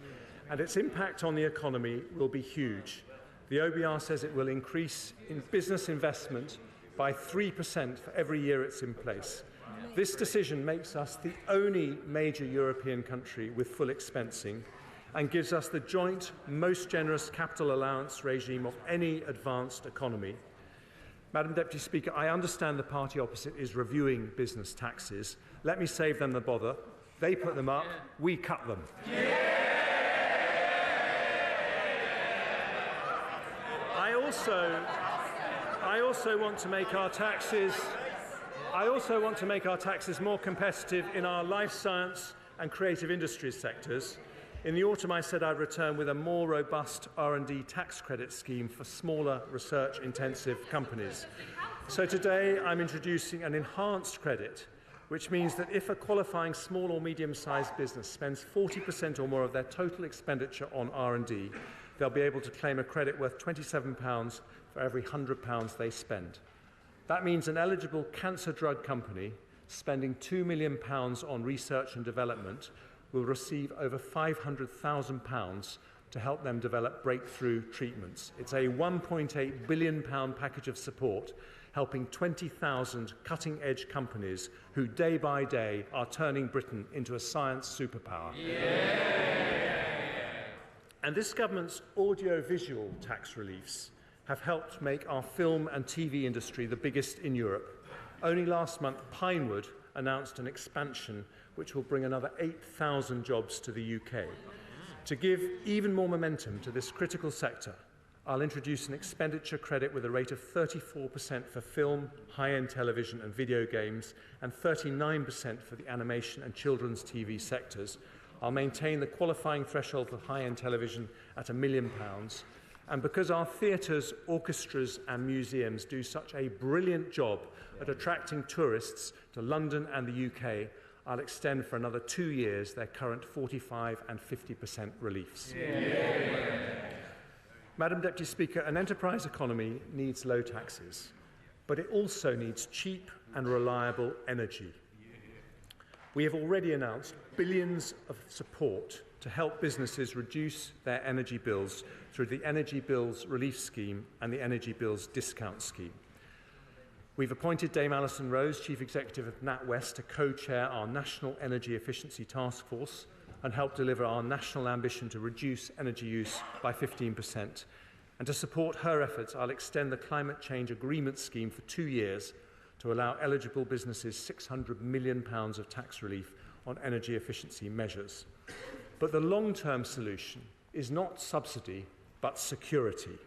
And its impact on the economy will be huge. The OBR says it will increase in business investment by 3% for every year it's in place. This decision makes us the only major European country with full expensing and gives us the joint most generous capital allowance regime of any advanced economy. Madam Deputy Speaker, I understand the party opposite is reviewing business taxes. Let me save them the bother. They put them up, we cut them. I also want to make our taxes more competitive in our life science and creative industries sectors. In the autumn, I said I'd return with a more robust R&D tax credit scheme for smaller research-intensive companies. So today, I'm introducing an enhanced credit, which means that if a qualifying small or medium-sized business spends 40% or more of their total expenditure on R&D, they'll be able to claim a credit worth £27 for every £100 they spend. That means an eligible cancer drug company spending £2 million on research and development will receive over £500,000 to help them develop breakthrough treatments. It's a £1.8 billion package of support, helping 20,000 cutting-edge companies who day by day are turning Britain into a science superpower. And this government's audio-visual tax reliefs have helped make our film and TV industry the biggest in Europe. Only last month, Pinewood announced an expansion which will bring another 8,000 jobs to the UK. To give even more momentum to this critical sector, I'll introduce an expenditure credit with a rate of 34% for film, high-end television and video games, and 39% for the animation and children's TV sectors. I'll maintain the qualifying threshold for high-end television at £1 million. And because our theatres, orchestras and museums do such a brilliant job at attracting tourists to London and the UK, I'll extend for another 2 years their current 45% and 50% reliefs. Madam Deputy Speaker, an enterprise economy needs low taxes, but it also needs cheap and reliable energy. We have already announced billions of support to help businesses reduce their energy bills through the Energy Bills Relief Scheme and the Energy Bills Discount Scheme. We've appointed Dame Alison Rose, Chief Executive of NatWest, to co-chair our National Energy Efficiency Task Force and help deliver our national ambition to reduce energy use by 15%. And to support her efforts, I'll extend the Climate Change Agreement Scheme for 2 years to allow eligible businesses £600 million of tax relief on energy efficiency measures. But the long-term solution is not subsidy, but security.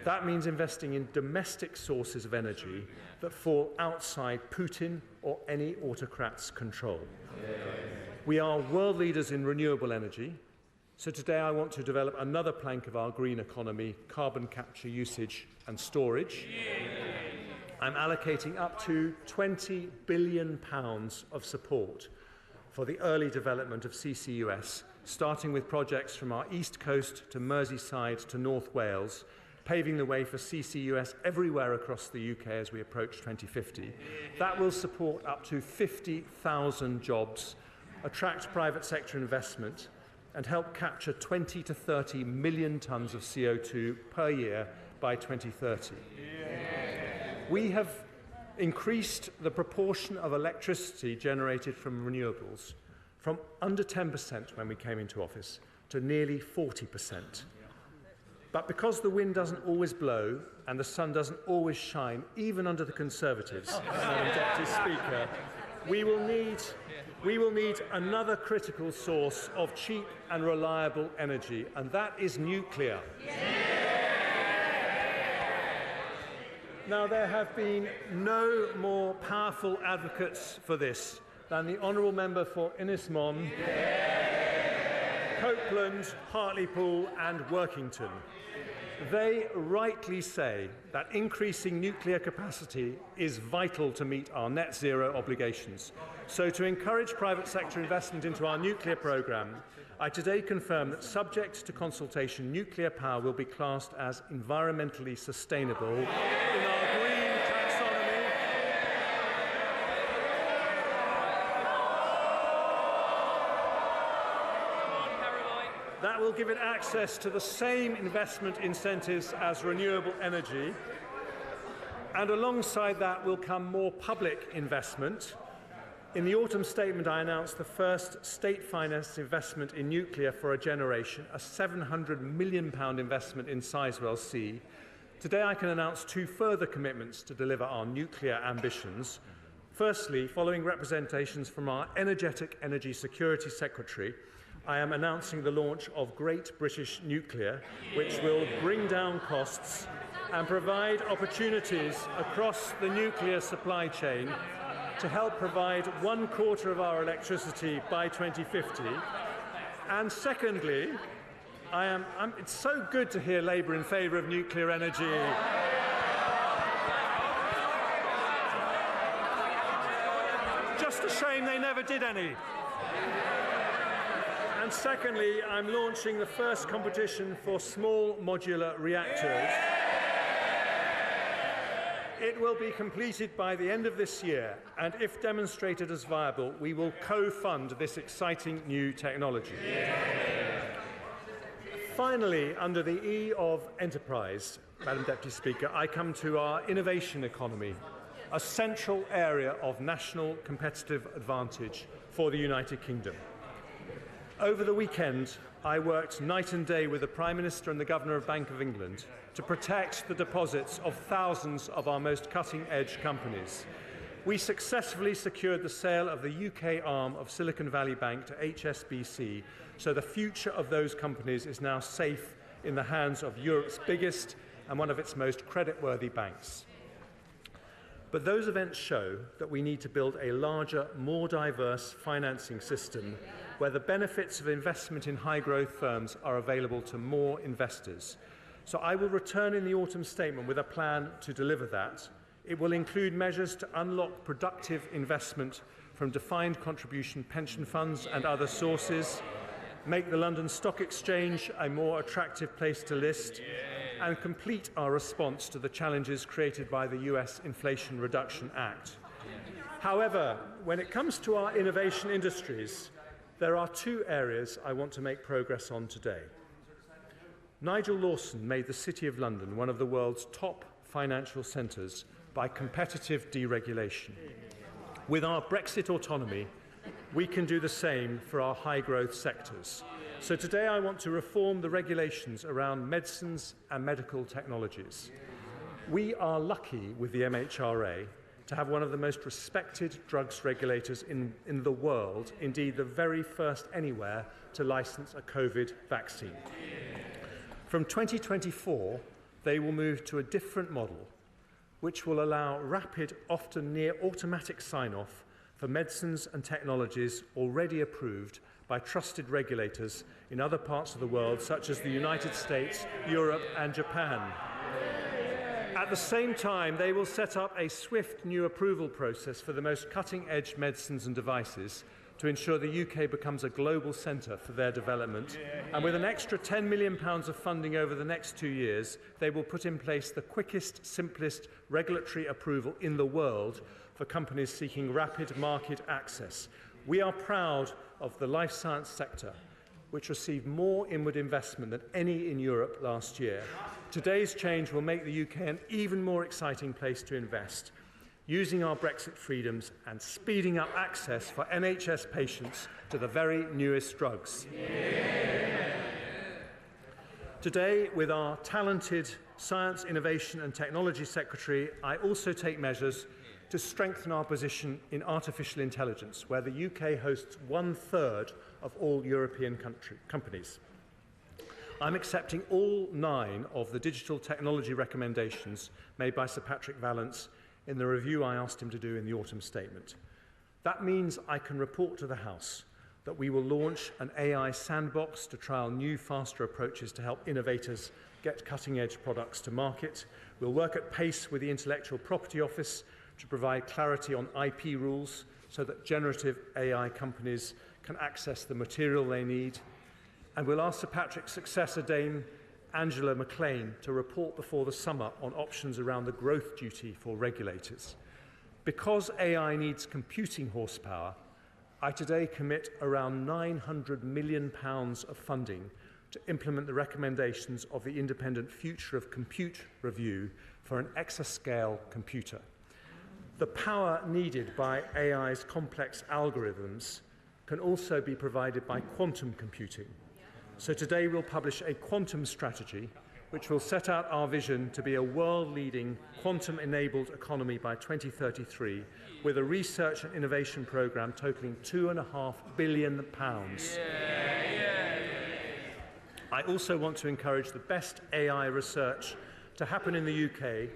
That means investing in domestic sources of energy that fall outside Putin or any autocrat's control. We are world leaders in renewable energy, so today I want to develop another plank of our green economy, carbon capture, usage and storage. I'm allocating up to £20 billion of support for the early development of CCUS, starting with projects from our East Coast to Merseyside to North Wales, paving the way for CCUS everywhere across the UK as we approach 2050. That will support up to 50,000 jobs, attract private sector investment, and help capture 20 to 30 million tonnes of CO2 per year by 2030. We have increased the proportion of electricity generated from renewables from under 10% when we came into office to nearly 40%. But because the wind doesn't always blow and the sun doesn't always shine, even under the Conservatives, Madam Deputy Speaker, we will need another critical source of cheap and reliable energy, and that is nuclear. Now, there have been no more powerful advocates for this than the Honourable Member for Innismon, Copeland, Hartlepool and Workington. They rightly say that increasing nuclear capacity is vital to meet our net zero obligations. So to encourage private sector investment into our nuclear programme, I today confirm that, subject to consultation, nuclear power will be classed as environmentally sustainable in our green taxonomy. That will give it access to the same investment incentives as renewable energy. And alongside that will come more public investment. In the autumn statement, I announced the first state-financed investment in nuclear for a generation, a £700 million investment in Sizewell C. Today, I can announce 2 further commitments to deliver our nuclear ambitions. Firstly, following representations from our energetic Energy Security Secretary, I am announcing the launch of Great British Nuclear, which will bring down costs and provide opportunities across the nuclear supply chain to help provide 1/4 of our electricity by 2050. And secondly, it's so good to hear Labour in favour of nuclear energy. Just a shame they never did any. And secondly, I'm launching the first competition for small modular reactors. It will be completed by the end of this year, and if demonstrated as viable, we will co-fund this exciting new technology. Finally, under the E of enterprise, Madam Deputy Speaker, I come to our innovation economy, a central area of national competitive advantage for the United Kingdom. Over the weekend, I worked night and day with the Prime Minister and the Governor of Bank of England to protect the deposits of thousands of our most cutting-edge companies. We successfully secured the sale of the UK arm of Silicon Valley Bank to HSBC, so the future of those companies is now safe in the hands of Europe's biggest and one of its most creditworthy banks. But those events show that we need to build a larger, more diverse financing system where the benefits of investment in high-growth firms are available to more investors. So I will return in the autumn statement with a plan to deliver that. It will include measures to unlock productive investment from defined contribution pension funds and other sources, make the London Stock Exchange a more attractive place to list, and complete our response to the challenges created by the US Inflation Reduction Act. However, when it comes to our innovation industries, there are two areas I want to make progress on today. Nigel Lawson made the City of London one of the world's top financial centres by competitive deregulation. With our Brexit autonomy, we can do the same for our high-growth sectors. So today I want to reform the regulations around medicines and medical technologies. We are lucky with the MHRA to have one of the most respected drugs regulators in the world, indeed the very first anywhere to license a COVID vaccine. From 2024, they will move to a different model, which will allow rapid, often near automatic sign-off for medicines and technologies already approved by trusted regulators in other parts of the world, such as the United States, Europe, and Japan. At the same time, they will set up a swift new approval process for the most cutting-edge medicines and devices to ensure the UK becomes a global centre for their development. And with an extra £10 million of funding over the next 2 years, they will put in place the quickest, simplest regulatory approval in the world for companies seeking rapid market access. We are proud of the life science sector, which received more inward investment than any in Europe last year. Today's change will make the UK an even more exciting place to invest, using our Brexit freedoms and speeding up access for NHS patients to the very newest drugs. Today, with our talented Science, Innovation and Technology Secretary, I also take measures to strengthen our position in artificial intelligence, where the UK hosts 1/3 of all European companies. I'm accepting all 9 of the digital technology recommendations made by Sir Patrick Vallance in the review I asked him to do in the autumn statement. That means I can report to the House that we will launch an AI sandbox to trial new, faster approaches to help innovators get cutting-edge products to market. We'll work at pace with the Intellectual Property Office to provide clarity on IP rules so that generative AI companies can access the material they need. And we'll ask Sir Patrick's successor, Dame Angela McLean, to report before the summer on options around the growth duty for regulators. Because AI needs computing horsepower, I today commit around £900 million of funding to implement the recommendations of the Independent Future of Compute review for an exascale computer. The power needed by AI's complex algorithms can also be provided by quantum computing. So today we'll publish a quantum strategy which will set out our vision to be a world-leading quantum-enabled economy by 2033 with a research and innovation programme totalling £2.5 billion. I also want to encourage the best AI research to happen in the UK,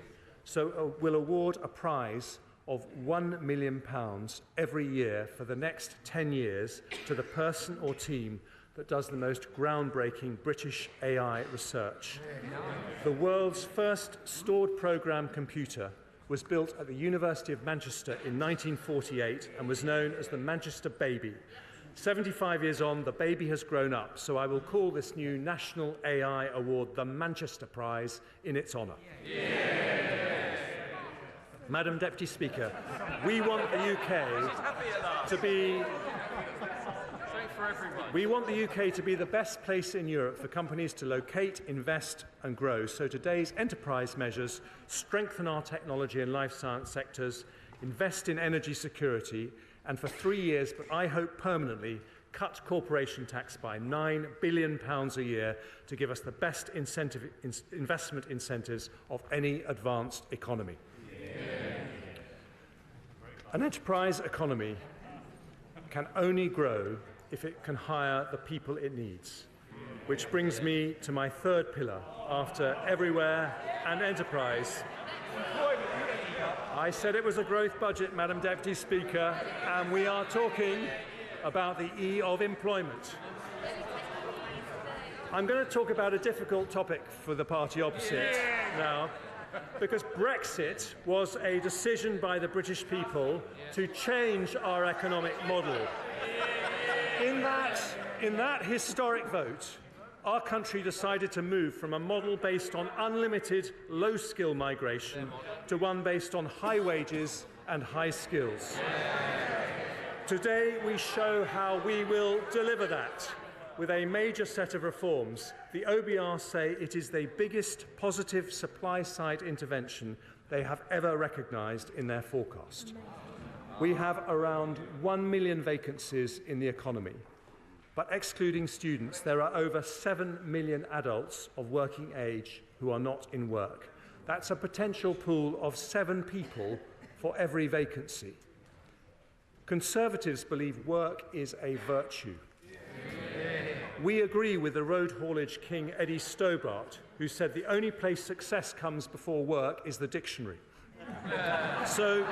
so we'll award a prize of £1 million every year for the next 10 years to the person or team that does the most groundbreaking British AI research. The world's first stored program computer was built at the University of Manchester in 1948 and was known as the Manchester Baby. 75 years on, the baby has grown up, so I will call this new National AI Award the Manchester Prize in its honour. Madam Deputy Speaker, we want the UK to be... We want the UK to be the best place in Europe for companies to locate, invest and grow. So today's enterprise measures strengthen our technology and life science sectors, invest in energy security, and for 3 years, but I hope permanently, cut corporation tax by £9 billion a year to give us the best investment incentives of any advanced economy. An enterprise economy can only grow if it can hire the people it needs. Which brings me to my third pillar, after everywhere and enterprise. I said it was a growth budget, Madam Deputy Speaker, and we are talking about the E of employment. I'm going to talk about a difficult topic for the party opposite now, because Brexit was a decision by the British people to change our economic model. In that historic vote, our country decided to move from a model based on unlimited low-skill migration to one based on high wages and high skills. Today, we show how we will deliver that with a major set of reforms. The OBR say it is the biggest positive supply-side intervention they have ever recognised in their forecast. We have around 1 million vacancies in the economy. But excluding students, there are over 7 million adults of working age who are not in work. That's a potential pool of 7 people for every vacancy. Conservatives believe work is a virtue. We agree with the road haulage king Eddie Stobart, who said the only place success comes before work is the dictionary. So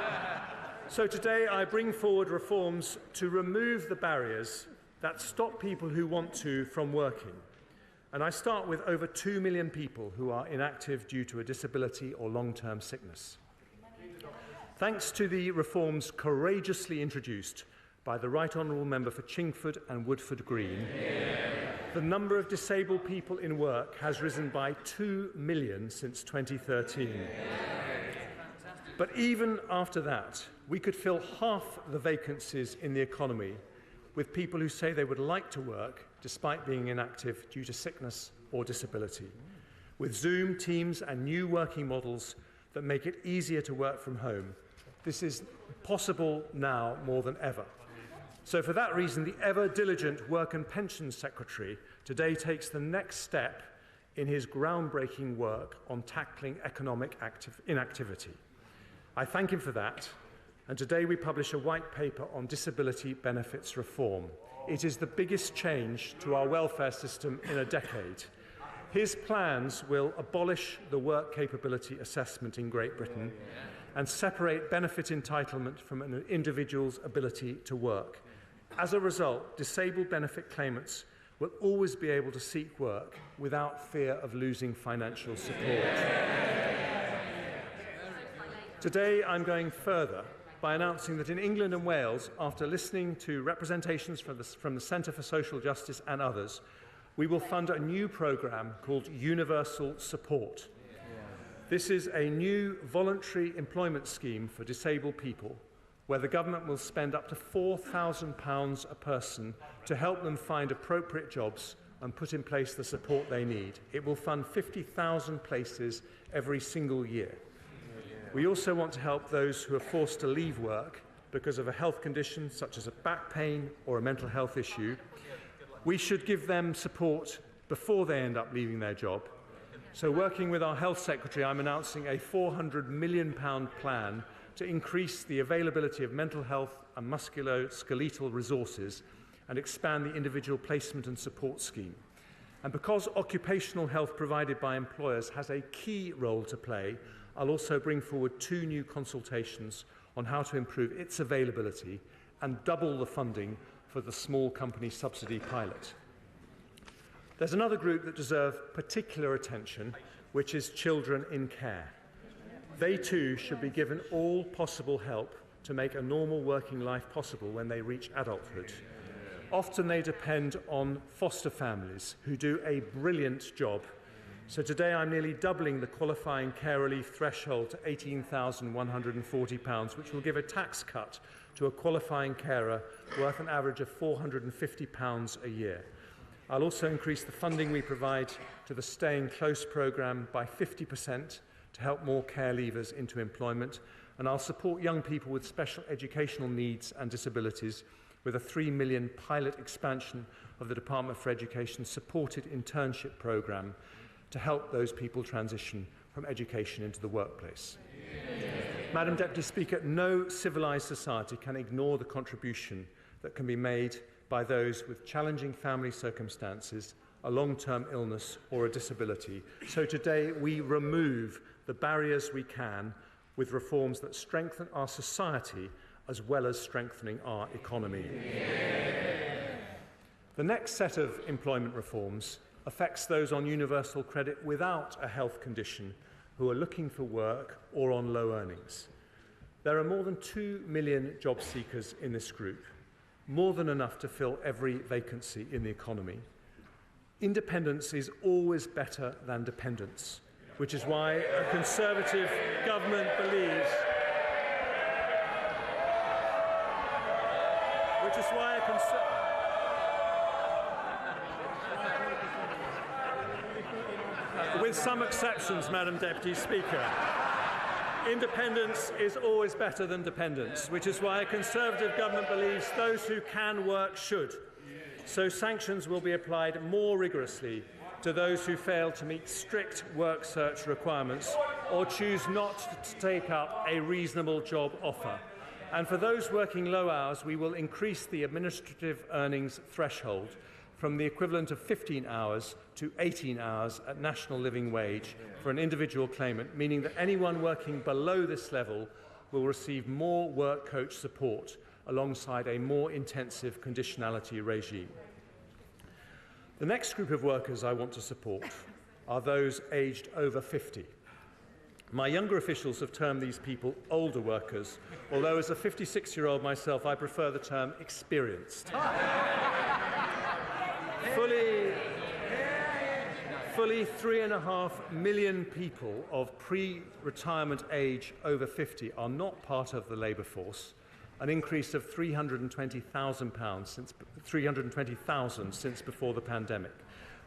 today I bring forward reforms to remove the barriers that stop people who want to from working. And I start with over 2 million people who are inactive due to a disability or long-term sickness. Thanks to the reforms courageously introduced by the Right Honourable Member for Chingford and Woodford Green, the number of disabled people in work has risen by 2 million since 2013. But even after that, we could fill half the vacancies in the economy with people who say they would like to work despite being inactive due to sickness or disability, with Zoom, Teams and new working models that make it easier to work from home. This is possible now more than ever. So for that reason, the ever-diligent Work and Pensions Secretary today takes the next step in his groundbreaking work on tackling economic inactivity. I thank him for that. And today we publish a white paper on disability benefits reform. It is the biggest change to our welfare system in a decade. His plans will abolish the work capability assessment in Great Britain and separate benefit entitlement from an individual's ability to work. As a result, disabled benefit claimants will always be able to seek work without fear of losing financial support. Today I'm going further by announcing that in England and Wales, after listening to representations from the Centre for Social Justice and others, we will fund a new programme called Universal Support. This is a new voluntary employment scheme for disabled people, where the government will spend up to £4,000 a person to help them find appropriate jobs and put in place the support they need. It will fund 50,000 places every single year. We also want to help those who are forced to leave work because of a health condition such as a back pain or a mental health issue. We should give them support before they end up leaving their job. So working with our Health Secretary, I'm announcing a £400 million plan to increase the availability of mental health and musculoskeletal resources and expand the individual placement and support scheme. And because occupational health provided by employers has a key role to play, I'll also bring forward 2 new consultations on how to improve its availability and double the funding for the small company subsidy pilot. There's another group that deserve particular attention, which is children in care. They too should be given all possible help to make a normal working life possible when they reach adulthood. Often they depend on foster families who do a brilliant job So today I'm nearly doubling the qualifying care relief threshold to £18,140, which will give a tax cut to a qualifying carer worth an average of £450 a year. I'll also increase the funding we provide to the Staying Close programme by 50% to help more care leavers into employment, and I'll support young people with special educational needs and disabilities with a £3 million pilot expansion of the Department for Education's supported internship programme to help those people transition from education into the workplace. Madam Deputy Speaker, no civilised society can ignore the contribution that can be made by those with challenging family circumstances, a long-term illness or a disability. So today we remove the barriers we can with reforms that strengthen our society as well as strengthening our economy. The next set of employment reforms affects those on universal credit without a health condition who are looking for work or on low earnings. There are more than 2 million job seekers in this group, more than enough to fill every vacancy in the economy. Independence is always better than dependence, which is why a Conservative government believes with some exceptions, Madam Deputy Speaker, independence is always better than dependence, which is why a Conservative government believes those who can work should. So sanctions will be applied more rigorously to those who fail to meet strict work search requirements or choose not to take up a reasonable job offer. And for those working low hours, we will increase the administrative earnings threshold from the equivalent of 15 hours to 18 hours at national living wage for an individual claimant, meaning that anyone working below this level will receive more work coach support alongside a more intensive conditionality regime. The next group of workers I want to support are those aged over 50. My younger officials have termed these people older workers, although as a 56-year-old myself, I prefer the term experienced. Fully 3.5 million people of pre-retirement age over 50 are not part of the labour force, an increase of 320,000 since before the pandemic.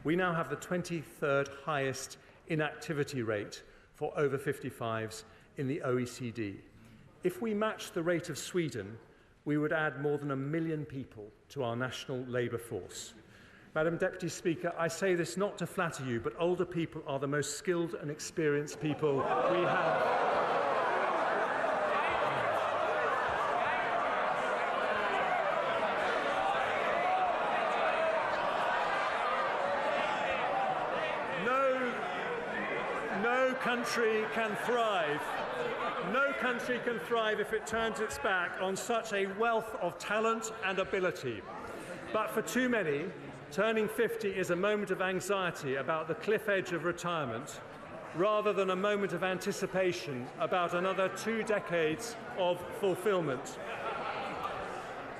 We now have the 23rd highest inactivity rate for over 55s in the OECD. If we match the rate of Sweden, we would add more than 1 million people to our national labour force. Madam Deputy Speaker, I say this not to flatter you, but older people are the most skilled and experienced people we have. No country can thrive. No country can thrive if it turns its back on such a wealth of talent and ability. But for too many, turning 50 is a moment of anxiety about the cliff edge of retirement, rather than a moment of anticipation about another 2 decades of fulfilment.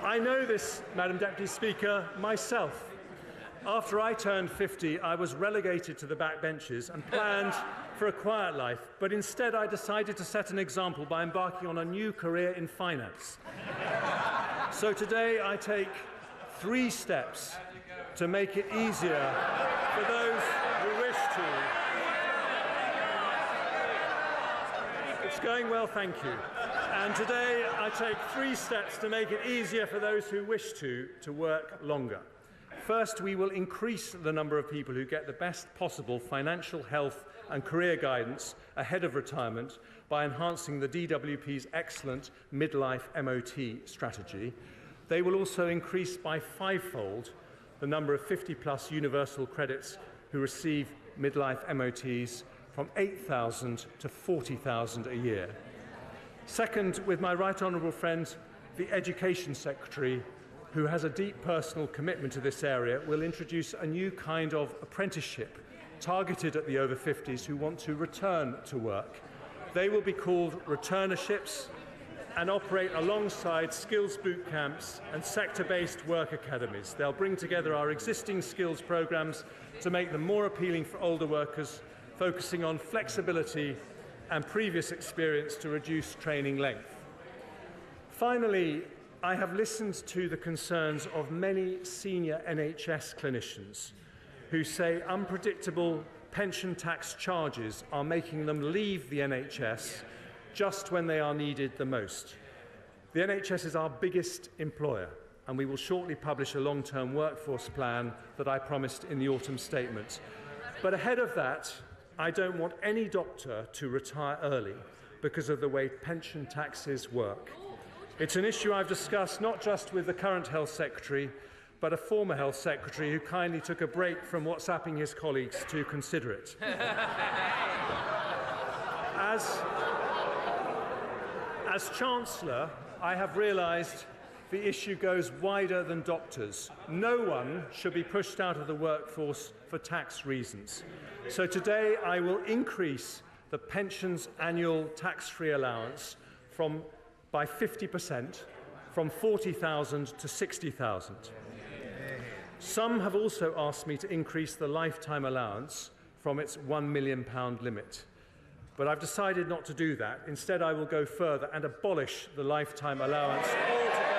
I know this, Madam Deputy Speaker, myself. After I turned 50, I was relegated to the backbenches and planned for a quiet life, but instead I decided to set an example by embarking on a new career in finance. So today I take 3 steps to make it easier for those who wish to. It's going well, thank you. And today I take 3 steps to make it easier for those who wish to work longer. First, we will increase the number of people who get the best possible financial, health and career guidance ahead of retirement by enhancing the DWP's excellent midlife MOT strategy. They will also increase by 5-fold the number of 50-plus universal credits who receive midlife MOTs from 8,000 to 40,000 a year. Second, with my right honourable friend, the Education Secretary, who has a deep personal commitment to this area, will introduce a new kind of apprenticeship targeted at the over 50s who want to return to work. They will be called returnerships and operate alongside skills boot camps and sector-based work academies. They'll bring together our existing skills programmes to make them more appealing for older workers focusing on flexibility and previous experience to reduce training length. Finally, I have listened to the concerns of many senior NHS clinicians who say unpredictable pension tax charges are making them leave the NHS just when they are needed the most. The NHS is our biggest employer, and we will shortly publish a long-term workforce plan that I promised in the autumn statement. But ahead of that, I don't want any doctor to retire early because of the way pension taxes work. It's an issue I've discussed not just with the current Health Secretary, but a former Health Secretary who kindly took a break from WhatsApping his colleagues to consider it. As Chancellor, I have realised the issue goes wider than doctors. No one should be pushed out of the workforce for tax reasons. So today I will increase the pension's annual tax-free allowance by 50%, from 40,000 to 60,000. Some have also asked me to increase the lifetime allowance from its £1 million limit. But I've decided not to do that. Instead, I will go further and abolish the lifetime allowance altogether.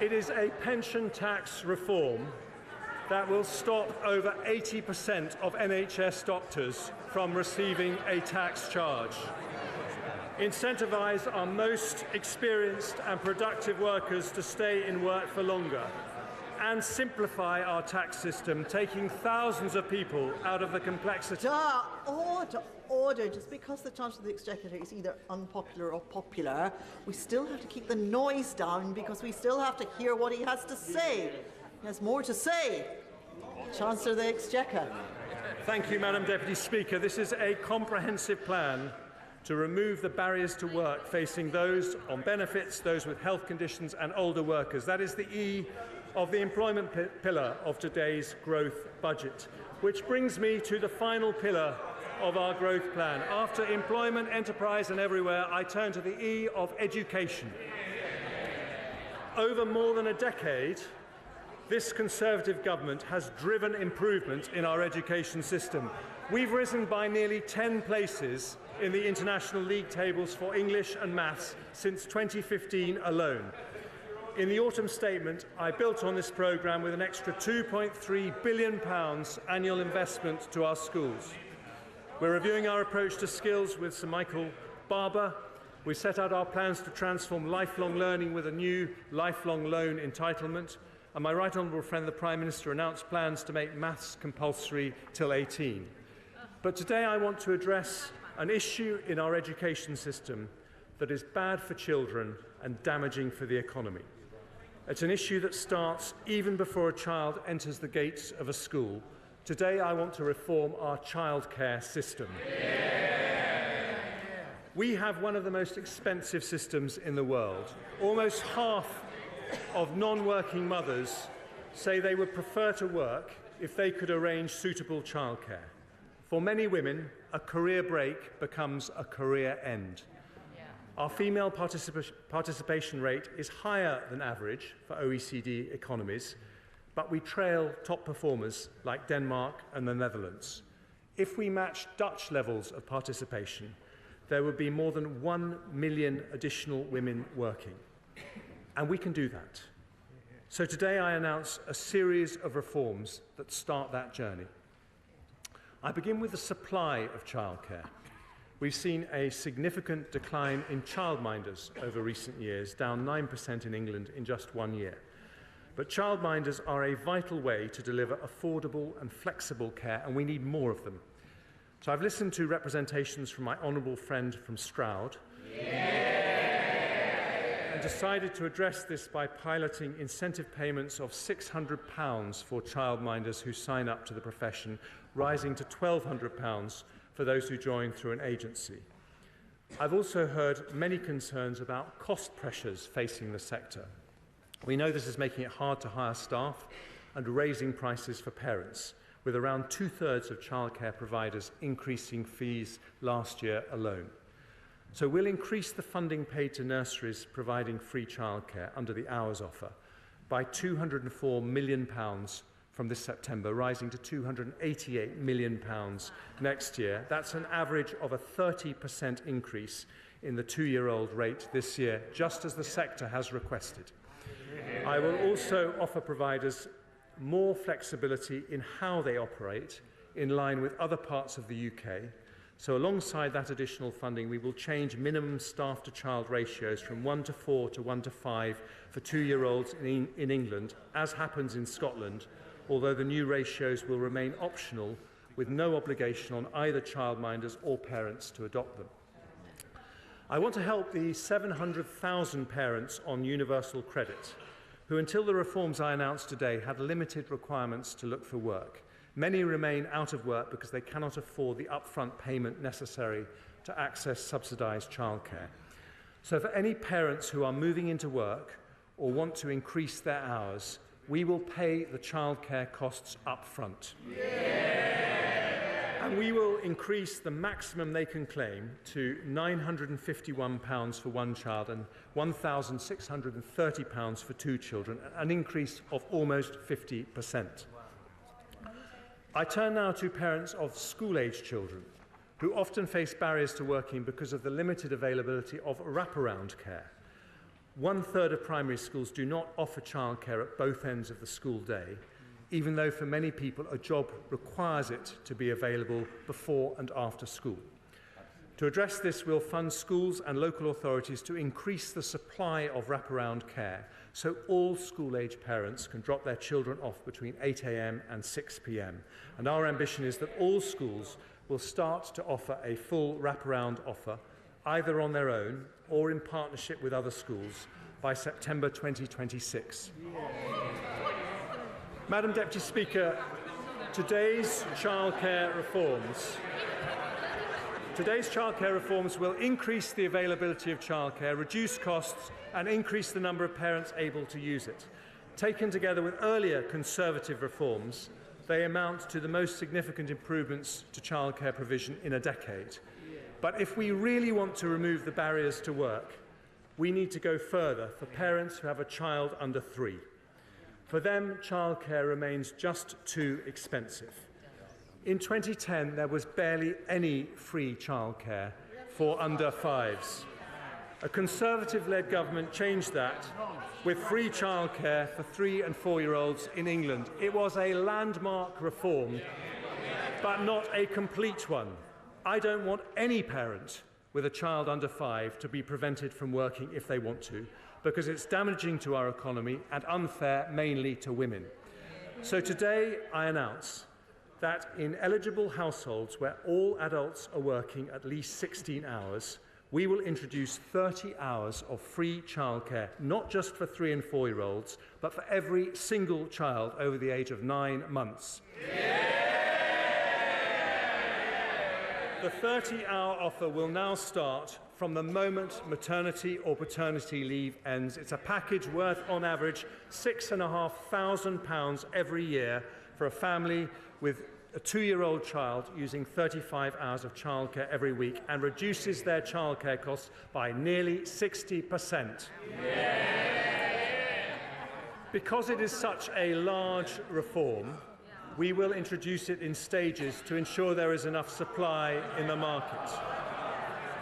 It is a pension tax reform that will stop over 80% of NHS doctors from receiving a tax charge, incentivise our most experienced and productive workers to stay in work for longer, and simplify our tax system, taking thousands of people out of the complexity. Order. Just because the Chancellor of the Exchequer is either unpopular or popular, we still have to keep the noise down because we still have to hear what he has to say. He has more to say. Chancellor of the Exchequer. Thank you, Madam Deputy Speaker. This is a comprehensive plan to remove the barriers to work facing those on benefits, those with health conditions and older workers. That is the E of the employment pillar of today's growth budget, which brings me to the final pillar of our growth plan. After employment, enterprise and everywhere, I turn to the E of education. Over more than a decade, this Conservative government has driven improvement in our education system. We've risen by nearly 10 places in the international league tables for English and maths since 2015 alone. In the autumn statement, I built on this programme with an extra £2.3 billion annual investment to our schools. We're reviewing our approach to skills with Sir Michael Barber. We set out our plans to transform lifelong learning with a new lifelong loan entitlement. And my right honourable friend, the Prime Minister, announced plans to make maths compulsory till 18. But today I want to address an issue in our education system that is bad for children and damaging for the economy. It's an issue that starts even before a child enters the gates of a school. Today I want to reform our childcare system. We have one of the most expensive systems in the world. Almost half of non-working mothers say they would prefer to work if they could arrange suitable childcare. For many women, a career break becomes a career end. Our female participation rate is higher than average for OECD economies, but we trail top performers like Denmark and the Netherlands. If we match Dutch levels of participation, there would be more than 1 million additional women working. And we can do that. So today I announce a series of reforms that start that journey. I begin with the supply of childcare. We've seen a significant decline in childminders over recent years, down 9% in England in just 1 year. But childminders are a vital way to deliver affordable and flexible care, and we need more of them. So I've listened to representations from my honourable friend from Stroud, and decided to address this by piloting incentive payments of £600 for childminders who sign up to the profession, rising to £1,200 for those who join through an agency. I've also heard many concerns about cost pressures facing the sector. We know this is making it hard to hire staff and raising prices for parents, with around 2/3 of childcare providers increasing fees last year alone. So we'll increase the funding paid to nurseries providing free childcare under the hours offer by £204 million from this September, rising to £288 million next year. That's an average of a 30% increase in the two-year-old rate this year, just as the sector has requested. I will also offer providers more flexibility in how they operate, in line with other parts of the UK. So alongside that additional funding, we will change minimum staff-to-child ratios from 1 to 4 to 1 to 5 for two-year-olds in England, as happens in Scotland, although the new ratios will remain optional, with no obligation on either childminders or parents to adopt them. I want to help the 700,000 parents on universal credit, who until the reforms I announced today had limited requirements to look for work. Many remain out of work because they cannot afford the upfront payment necessary to access subsidised childcare. So for any parents who are moving into work or want to increase their hours, we will pay the childcare costs up front. And we will increase the maximum they can claim to £951 for one child and £1,630 for two children, an increase of almost 50%. I turn now to parents of school-age children, who often face barriers to working because of the limited availability of wraparound care. 1/3 of primary schools do not offer childcare at both ends of the school day, even though for many people a job requires it to be available before and after school. To address this, we'll fund schools and local authorities to increase the supply of wraparound care so all school-age parents can drop their children off between 8 a.m. and 6 p.m. And our ambition is that all schools will start to offer a full wraparound offer, either on their own or in partnership with other schools, by September 2026. Madam Deputy Speaker, today's childcare reforms will increase the availability of childcare, reduce costs and increase the number of parents able to use it. Taken together with earlier Conservative reforms, they amount to the most significant improvements to childcare provision in a decade. But if we really want to remove the barriers to work, we need to go further for parents who have a child under 3. For them, childcare remains just too expensive. In 2010, there was barely any free childcare for under 5s. A Conservative-led government changed that with free childcare for 3- and 4-year-olds in England. It was a landmark reform, but not a complete one. I don't want any parent with a child under 5 to be prevented from working if they want to, because it's damaging to our economy and unfair mainly to women. So today I announce that in eligible households where all adults are working at least 16 hours, we will introduce 30 hours of free childcare, not just for 3- and 4-year-olds, but for every single child over the age of 9 months. The 30-hour offer will now start from the moment maternity or paternity leave ends. It's a package worth, on average, £6,500 every year for a family with a 2-year-old child using 35 hours of childcare every week, and reduces their childcare costs by nearly 60%. Because it is such a large reform, we will introduce it in stages to ensure there is enough supply in the market.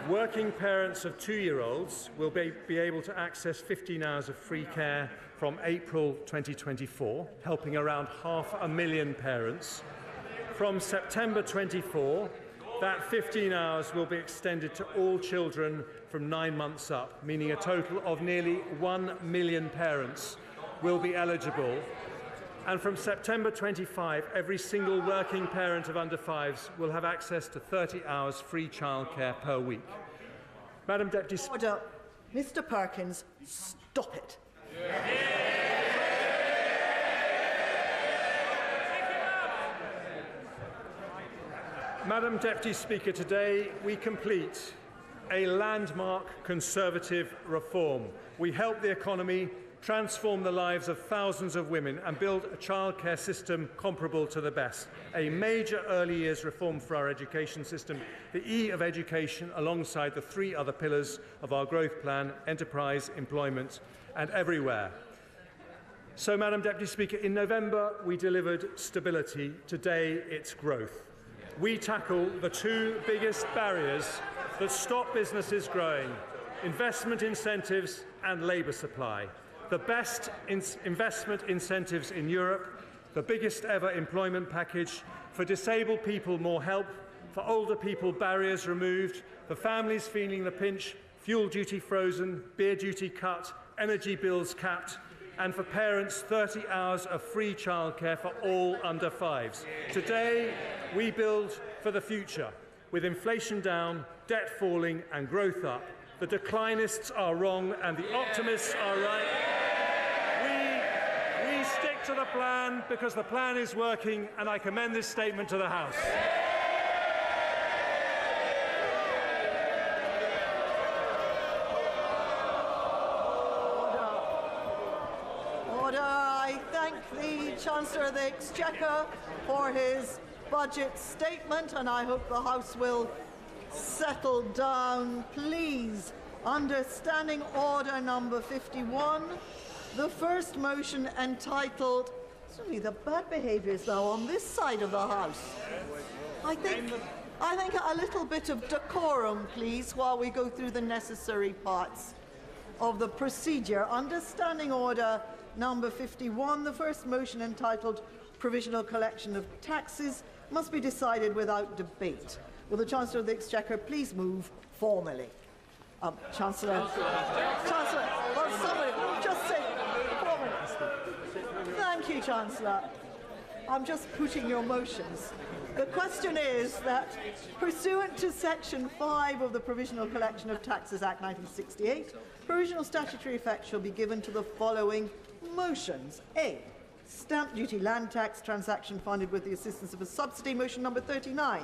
Working parents of 2-year-olds will be able to access 15 hours of free care from April 2024, helping around 500,000 parents. From September 24, that 15 hours will be extended to all children from 9 months up, meaning a total of nearly 1 million parents will be eligible. And from September 25, every single working parent of under 5s will have access to 30 hours free childcare per week. Madam Deputy Speaker. Mr. Perkins, stop it. Madam Deputy Speaker, today we complete a landmark Conservative reform. We help the economy, transform the lives of thousands of women and build a childcare system comparable to the best. A major early years reform for our education system, the E of education alongside the 3 other pillars of our growth plan: enterprise, employment and everywhere. So, Madam Deputy Speaker, in November we delivered stability. Today it's growth. We tackle the two biggest barriers that stop businesses growing: investment incentives and labour supply. The best investment incentives in Europe, the biggest ever employment package, for disabled people more help, for older people barriers removed, for families feeling the pinch, fuel duty frozen, beer duty cut, energy bills capped, and for parents 30 hours of free childcare for all under fives. Today we build for the future, with inflation down, debt falling and growth up. The declinists are wrong and the optimists are right. We stick to the plan because the plan is working, and I commend this statement to the House. Order. I thank the Chancellor of the Exchequer for his budget statement, and I hope the House will settle down, please. Under Standing Order number 51, the first motion entitled, certainly the bad behaviour is now on this side of the House. I think a little bit of decorum, please, while we go through the necessary parts of the procedure. Under Standing Order number 51, the first motion entitled Provisional Collection of Taxes must be decided without debate. Will the Chancellor of the Exchequer please move formally? Chancellor, well, somebody just say formally. Thank you, Chancellor. I'm just putting your motions. The question is that, pursuant to Section 5 of the Provisional Collection of Taxes Act 1968, provisional statutory effect shall be given to the following motions. A. Stamp duty land tax transaction funded with the assistance of a subsidy, motion number 39.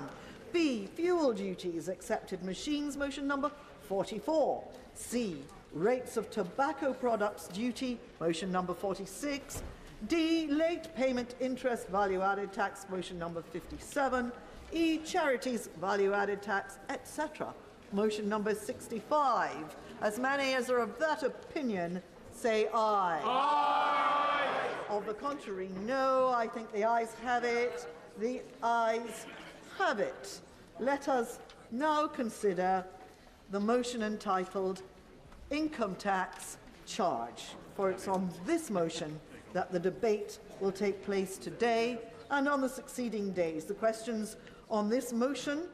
B. Fuel duties accepted machines, motion number 44. C. Rates of tobacco products duty, motion number 46. D. Late payment interest value-added tax, motion number 57. E. Charities value-added tax, etc. Motion number 65. As many as are of that opinion, say aye. Aye. Of the contrary, no. I think the ayes have it. The ayes have it. Let us now consider the motion entitled Income Tax Charge. For it's on this motion that the debate will take place today and on the succeeding days. The questions on this motion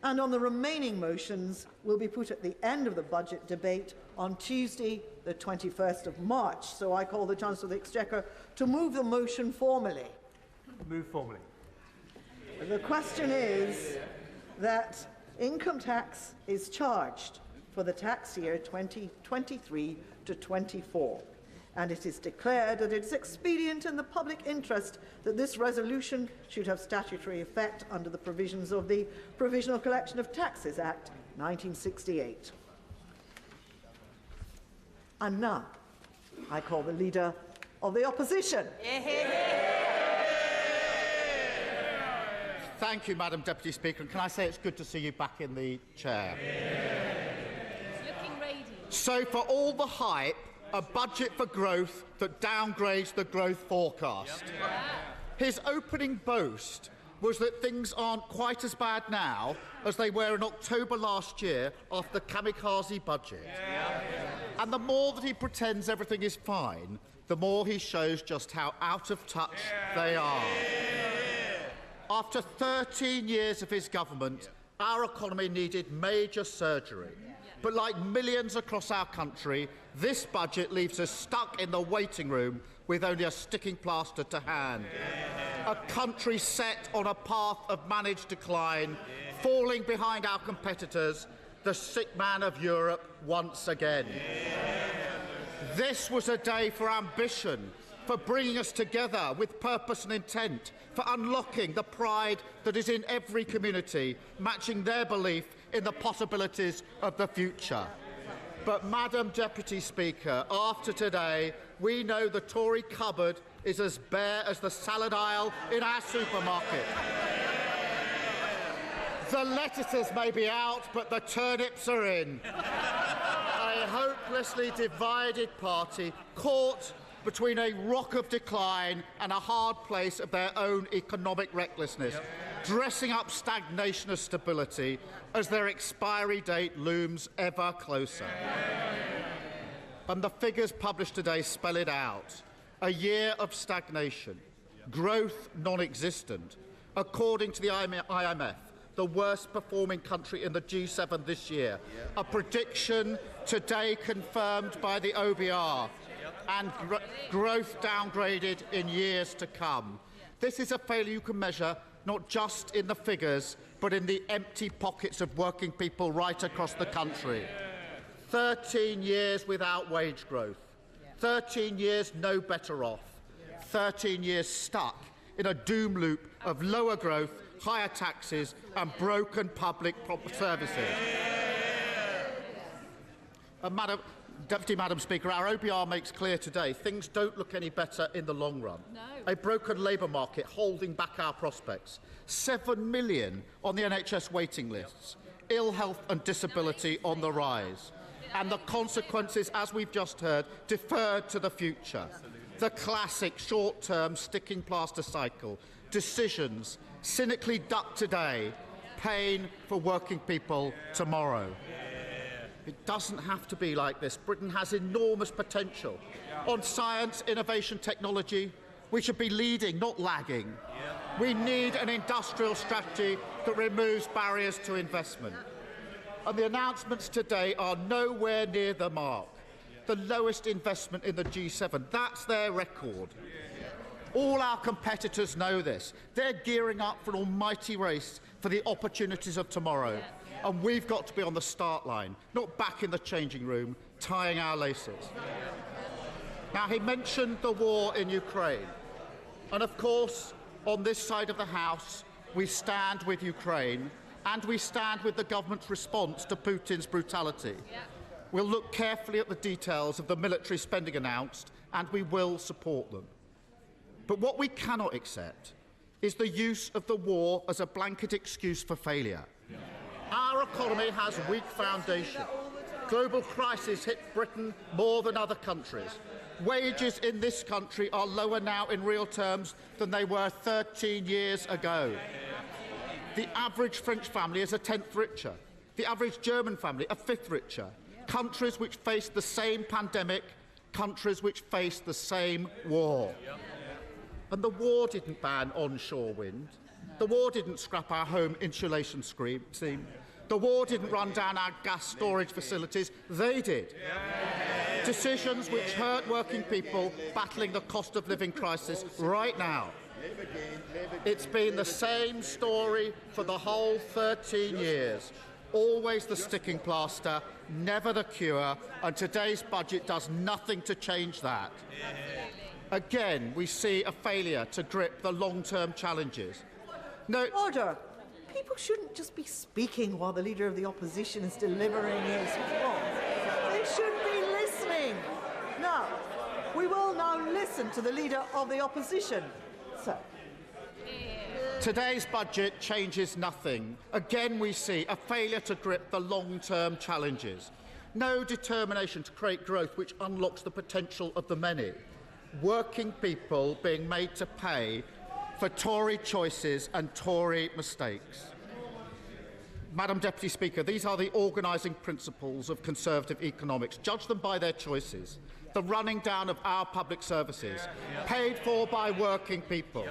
and on the remaining motions will be put at the end of the budget debate on Tuesday, the 21st of March. So I call the Chancellor of the Exchequer to move the motion formally. Move formally. The question is that income tax is charged for the tax year 2023 to 24. And it is declared that it is expedient in the public interest that this resolution should have statutory effect under the provisions of the Provisional Collection of Taxes Act 1968. And now, I call the Leader of the Opposition. Thank you, Madam Deputy Speaker. And can I say it's good to see you back in the chair? Looking radiant. So, for all the hype, a budget for growth that downgrades the growth forecast. Yep. His opening boast was that things aren't quite as bad now as they were in October last year after the kamikaze budget. Yeah. And the more that he pretends everything is fine, the more he shows just how out of touch they are. After 13 years of his government, our economy needed major surgery. But like millions across our country, this budget leaves us stuck in the waiting room with only a sticking plaster to hand. A country set on a path of managed decline, falling behind our competitors, the sick man of Europe once again. This was a day for ambition, for bringing us together with purpose and intent, for unlocking the pride that is in every community, matching their belief in the possibilities of the future. But, Madam Deputy Speaker, after today, we know the Tory cupboard is as bare as the salad aisle in our supermarket. The lettuces may be out, but the turnips are in. A hopelessly divided party, caught between a rock of decline and a hard place of their own economic recklessness, dressing up stagnation as stability as their expiry date looms ever closer. And the figures published today spell it out. A year of stagnation, growth non-existent. According to the IMF, the worst performing country in the G7 this year. A prediction today confirmed by the OBR, and growth downgraded in years to come. This is a failure you can measure not just in the figures, but in the empty pockets of working people right across the country. 13 years without wage growth. 13 years no better off. 13 years stuck in a doom loop of lower growth, higher taxes and broken public services. Madam Speaker, our OBR makes clear today things don't look any better in the long run. No. A broken labour market holding back our prospects. 7 million on the NHS waiting lists. Ill health and disability on the rise. And the consequences, as we've just heard, deferred to the future. The classic short-term sticking plaster cycle. Decisions cynically ducked today, pain for working people tomorrow. It doesn't have to be like this. Britain has enormous potential. On science, innovation, technology, we should be leading, not lagging. We need an industrial strategy that removes barriers to investment. And the announcements today are nowhere near the mark. The lowest investment in the G7, that's their record. All our competitors know this. They're gearing up for an almighty race for the opportunities of tomorrow. And we've got to be on the start line, not back in the changing room, tying our laces. Now, he mentioned the war in Ukraine. And of course, on this side of the House, we stand with Ukraine and we stand with the government's response to Putin's brutality. We'll look carefully at the details of the military spending announced and we will support them. But what we cannot accept is the use of the war as a blanket excuse for failure. Our economy has weak foundation. Global crisis hit Britain more than other countries. Wages in this country are lower now in real terms than they were 13 years ago. The average French family is a tenth richer. The average German family a fifth richer. Countries which faced the same pandemic, countries which faced the same war. And the war didn't ban onshore wind. The war didn't scrap our home insulation scheme. The war didn't run down our gas storage facilities. They did. Decisions which hurt working people battling the cost of living crisis right now. It's been the same story for the whole 13 years. Always the sticking plaster, never the cure, and today's budget does nothing to change that. Again, we see a failure to grip the long-term challenges. Order. People shouldn't just be speaking while the Leader of the Opposition is delivering his response. They should be listening. Now, we will now listen to the Leader of the Opposition. Sir. Today's budget changes nothing. Again, we see a failure to grip the long-term challenges. No determination to create growth which unlocks the potential of the many. Working people being made to pay for Tory choices and Tory mistakes. Madam Deputy Speaker, these are the organising principles of Conservative economics. Judge them by their choices. The running down of our public services, paid for by working people.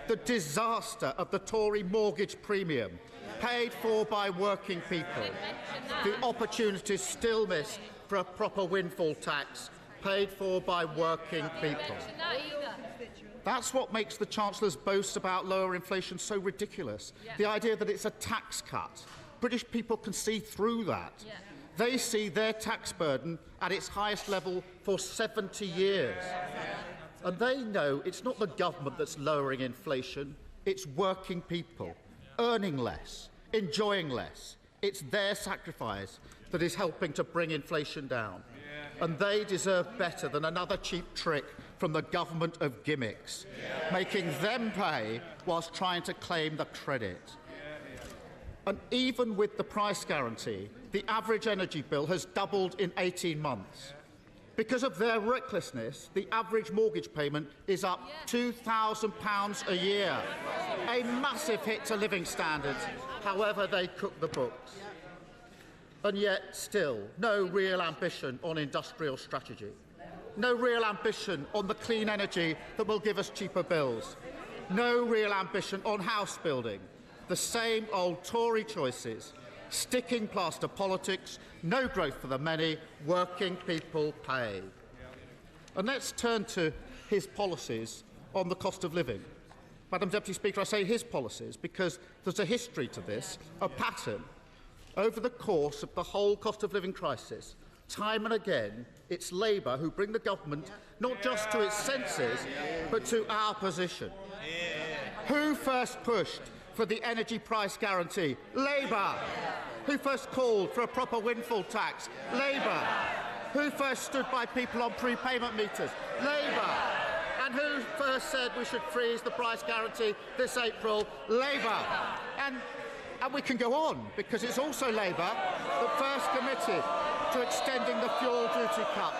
The disaster of the Tory mortgage premium, paid for by working people. The opportunities still missed for a proper windfall tax, paid for by working people. That's what makes the Chancellor's boast about lower inflation so ridiculous. The idea that it's a tax cut. British people can see through that. They see their tax burden at its highest level for 70 years. And they know it's not the government that's lowering inflation, it's working people, earning less, enjoying less. It's their sacrifice that is helping to bring inflation down. And they deserve better than another cheap trick from the government of gimmicks, making them pay whilst trying to claim the credit. And even with the price guarantee, the average energy bill has doubled in 18 months. Because of their recklessness, the average mortgage payment is up £2,000 a year. A massive hit to living standards, however they cook the books. And yet, still, no real ambition on industrial strategy. No real ambition on the clean energy that will give us cheaper bills. No real ambition on house building. The same old Tory choices. Sticking plaster politics, no growth for the many, working people pay. And let's turn to his policies on the cost of living. Madam Deputy Speaker, I say his policies because there's a history to this, a pattern. Over the course of the whole cost of living crisis, time and again, it's Labour who bring the government not just to its senses, but to our position. Who first pushed for the energy price guarantee? Labour. Who first called for a proper windfall tax? Labour. Who first stood by people on prepayment meters? Labour. And who first said we should freeze the price guarantee this April? Labour. And we can go on, because it's also Labour that first committed to extending the fuel duty cut,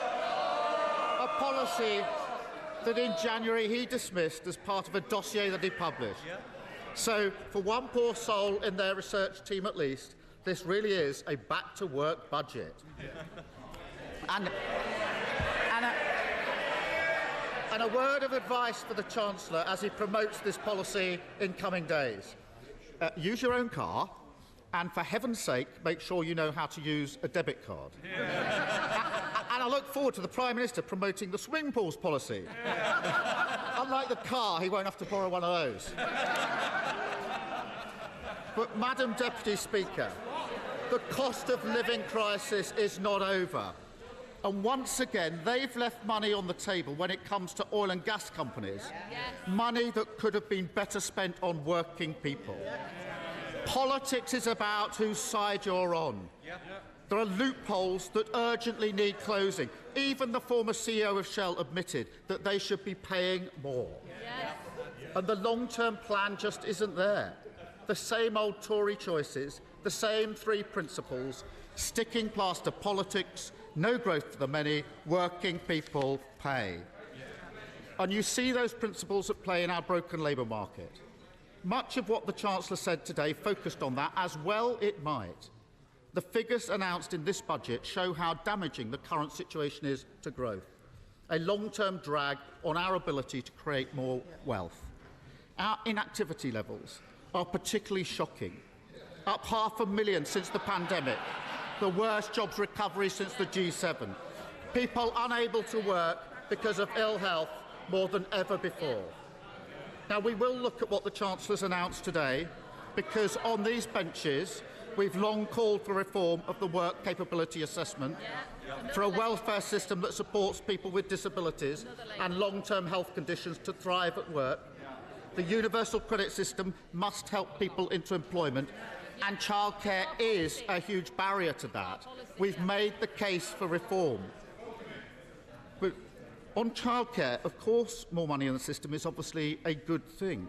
a policy that in January he dismissed as part of a dossier that he published. So, for one poor soul in their research team at least, this really is a back-to-work budget. And a word of advice for the Chancellor as he promotes this policy in coming days. Use your own car, and for heaven's sake, make sure you know how to use a debit card. And I look forward to the Prime Minister promoting the swimming pools policy. Unlike the car, he won't have to borrow one of those. But, Madam Deputy Speaker, the cost of living crisis is not over. And once again, they've left money on the table when it comes to oil and gas companies. Money that could have been better spent on working people. Politics is about whose side you're on. There are loopholes that urgently need closing. Even the former CEO of Shell admitted that they should be paying more. And the long-term plan just isn't there. The same old Tory choices, the same three principles, sticking plaster politics, no growth for the many, working people pay. And you see those principles at play in our broken labour market. Much of what the Chancellor said today focused on that, as well it might. The figures announced in this budget show how damaging the current situation is to growth, a long-term drag on our ability to create more wealth. Our inactivity levels are particularly shocking, up 500,000 since the pandemic, the worst jobs recovery since the G7, people unable to work because of ill health more than ever before. Now, we will look at what the Chancellor's announced today, because on these benches we've long called for reform of the work capability assessment, for a welfare system that supports people with disabilities and long-term health conditions to thrive at work. The universal credit system must help people into employment, and childcare is a huge barrier to that. We've made the case for reform. But on childcare, of course, more money in the system is obviously a good thing.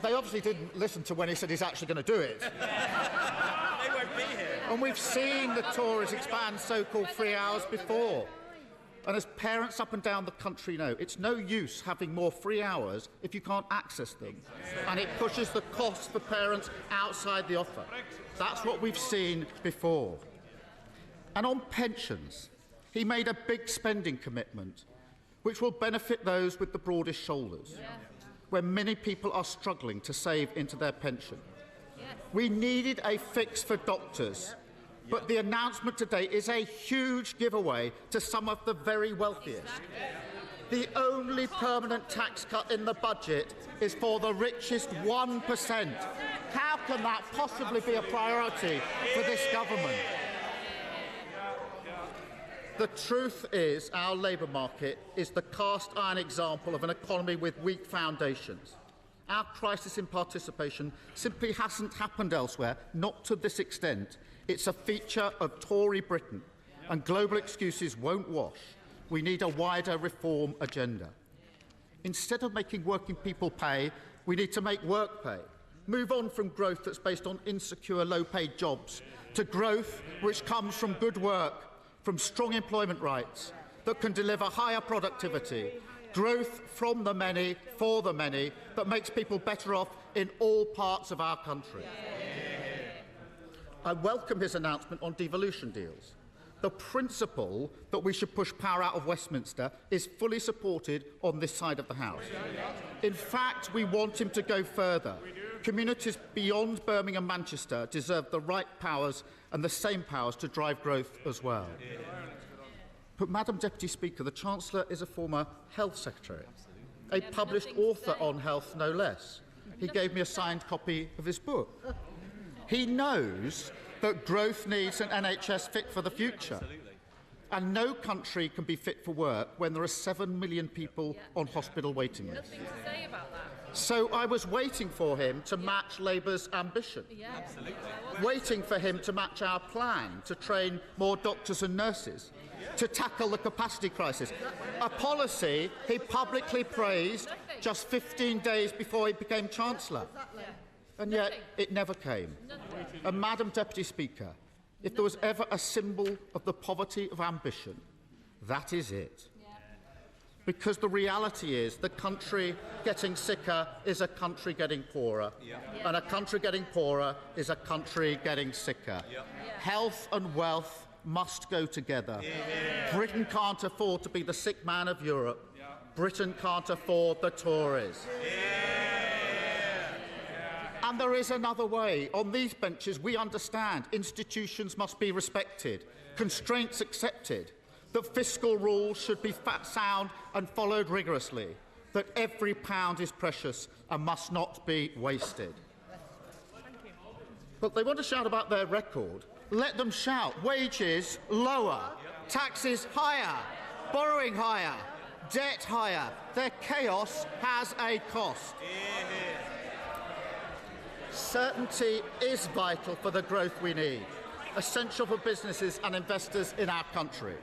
They obviously didn't listen to when he said he's actually going to do it. They won't be here. And we've seen the Tories expand so-called free hours before. And as parents up and down the country know, it's no use having more free hours if you can't access them. And it pushes the cost for parents outside the offer. That's what we've seen before. And on pensions, he made a big spending commitment, which will benefit those with the broadest shoulders, where many people are struggling to save into their pension. We needed a fix for doctors, but the announcement today is a huge giveaway to some of the very wealthiest. The only permanent tax cut in the budget is for the richest 1%. How can that possibly be a priority for this government? The truth is, our labour market is the cast-iron example of an economy with weak foundations. Our crisis in participation simply hasn't happened elsewhere, not to this extent. It's a feature of Tory Britain, and global excuses won't wash. We need a wider reform agenda. Instead of making working people pay, we need to make work pay. Move on from growth that's based on insecure, low-paid jobs to growth which comes from good work, from strong employment rights that can deliver higher productivity, growth from the many, for the many, that makes people better off in all parts of our country. I welcome his announcement on devolution deals. The principle that we should push power out of Westminster is fully supported on this side of the House. In fact, we want him to go further. Communities beyond Birmingham and Manchester deserve the right powers and the same powers to drive growth as well. But, Madam Deputy Speaker, the Chancellor is a former Health Secretary, a published author on health, no less. He gave me a signed copy of his book. He knows that growth needs an NHS fit for the future. And no country can be fit for work when there are 7 million people on hospital waiting lists. Nothing to say about that. So I was waiting for him to match Labour's ambition, waiting for him to match our plan to train more doctors and nurses, to tackle the capacity crisis, a policy he publicly praised just 15 days before he became Chancellor. And yet it never came. And, Madam Deputy Speaker, if there was ever a symbol of the poverty of ambition, that is it. Because the reality is the country getting sicker is a country getting poorer. And a country getting poorer is a country getting sicker. Health and wealth must go together. Britain can't afford to be the sick man of Europe. Britain can't afford the Tories. And there is another way. On these benches, we understand institutions must be respected, constraints accepted, that fiscal rules should be sound and followed rigorously, that every pound is precious and must not be wasted. But they want to shout about their record. Let them shout. Wages lower, taxes higher, borrowing higher, debt higher. Their chaos has a cost. Certainty is vital for the growth we need, essential for businesses and investors in our country.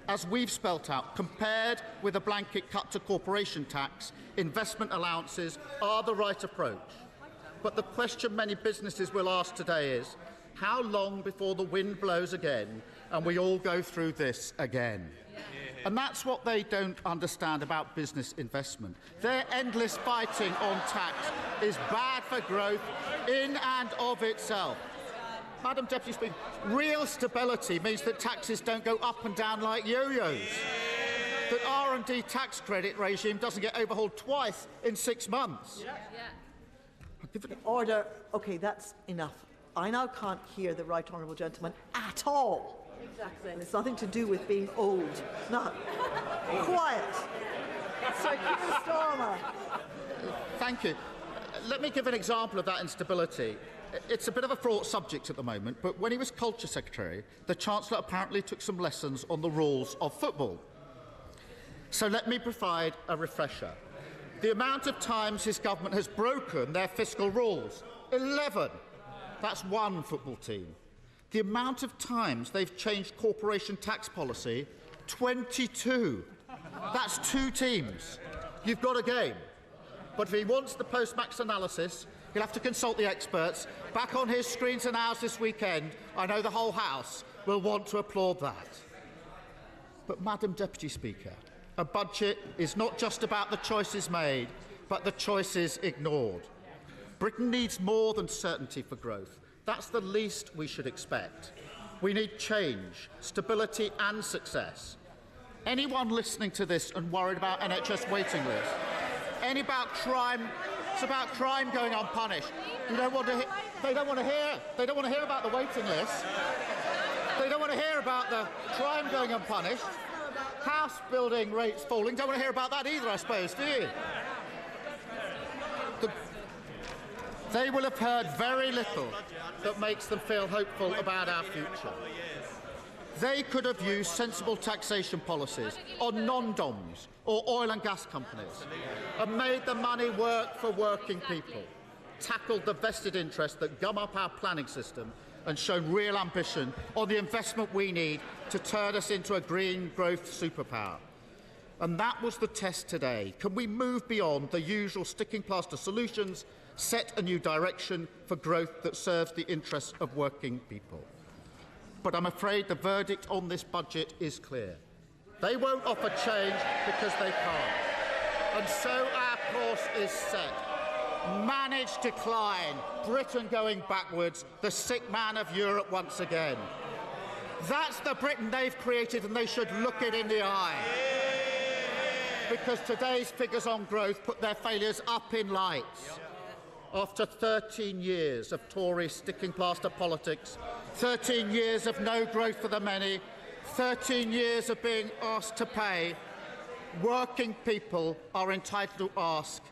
As we've spelt out, compared with a blanket cut to corporation tax, investment allowances are the right approach. But the question many businesses will ask today is, how long before the wind blows again and we all go through this again? And that's what they don't understand about business investment. Their endless fighting on tax is bad for growth in and of itself. Madam Deputy Speaker, real stability means that taxes don't go up and down like yo-yos. That R&D tax credit regime doesn't get overhauled twice in 6 months. Order. OK, that's enough. I now can't hear the right honourable gentleman at all. Exactly. And it's nothing to do with being old. No. Quiet. Sir Keir Starmer. Thank you. Let me give an example of that instability. It's a bit of a fraught subject at the moment, but when he was Culture Secretary, the Chancellor apparently took some lessons on the rules of football. So let me provide a refresher. The amount of times his government has broken their fiscal rules, 11. That's one football team. The amount of times they've changed corporation tax policy, 22. That's 2 teams. You've got a game. But if he wants the post-max analysis, he'll have to consult the experts. Back on his screens and ours this weekend, I know the whole House will want to applaud that. But, Madam Deputy Speaker, a budget is not just about the choices made, but the choices ignored. Britain needs more than certainty for growth. That's the least we should expect. We need change, stability and success. Anyone listening to this and worried about NHS waiting lists, any about crime, it's about crime going unpunished. They don't want to hear about the waiting list. They don't want to hear about the crime going unpunished. House building rates falling. Don't want to hear about that either, I suppose, do you? They will have heard very little that makes them feel hopeful about our future. They could have used sensible taxation policies on non-DOMs or oil and gas companies and made the money work for working people, tackled the vested interests that gum up our planning system and shown real ambition on the investment we need to turn us into a green growth superpower. And that was the test today. Can we move beyond the usual sticking plaster solutions, set a new direction for growth that serves the interests of working people? But I'm afraid the verdict on this budget is clear. They won't offer change because they can't. And so our course is set. Managed decline, Britain going backwards, the sick man of Europe once again. That's the Britain they've created, and they should look it in the eye. Because today's figures on growth put their failures up in lights. After 13 years of Tory sticking plaster politics, 13 years of no growth for the many, 13 years of being asked to pay, working people are entitled to ask,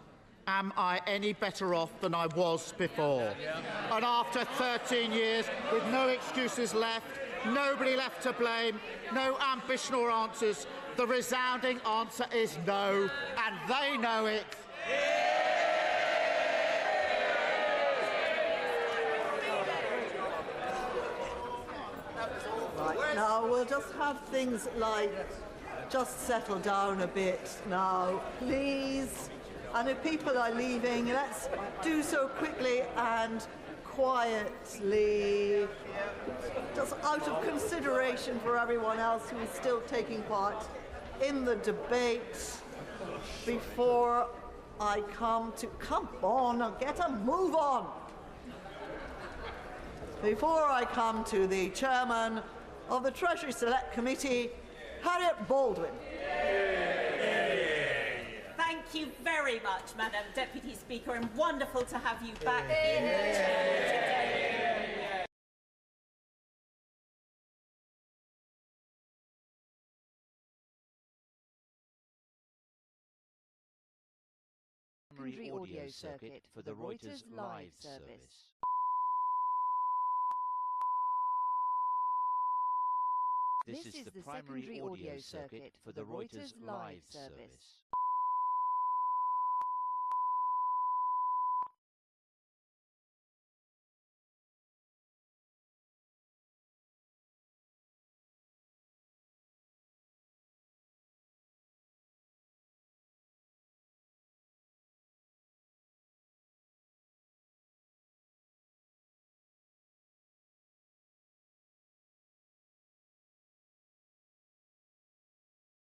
am I any better off than I was before? And after 13 years, with no excuses left, nobody left to blame, no ambition or answers, the resounding answer is no, and they know it. Right, now we'll just have things like just settle down a bit now, please. And if people are leaving, let's do so quickly and quietly, just out of consideration for everyone else who is still taking part in the debate. Before I come on, get a move on. Before I come to the chairman of the Treasury Select Committee, Harriet Baldwin. Thank you very much, Madam Deputy Speaker, and wonderful to have you back in the Chamber today. Secondary audio circuit for the Reuters live service. This is the primary audio circuit for the Reuters live service.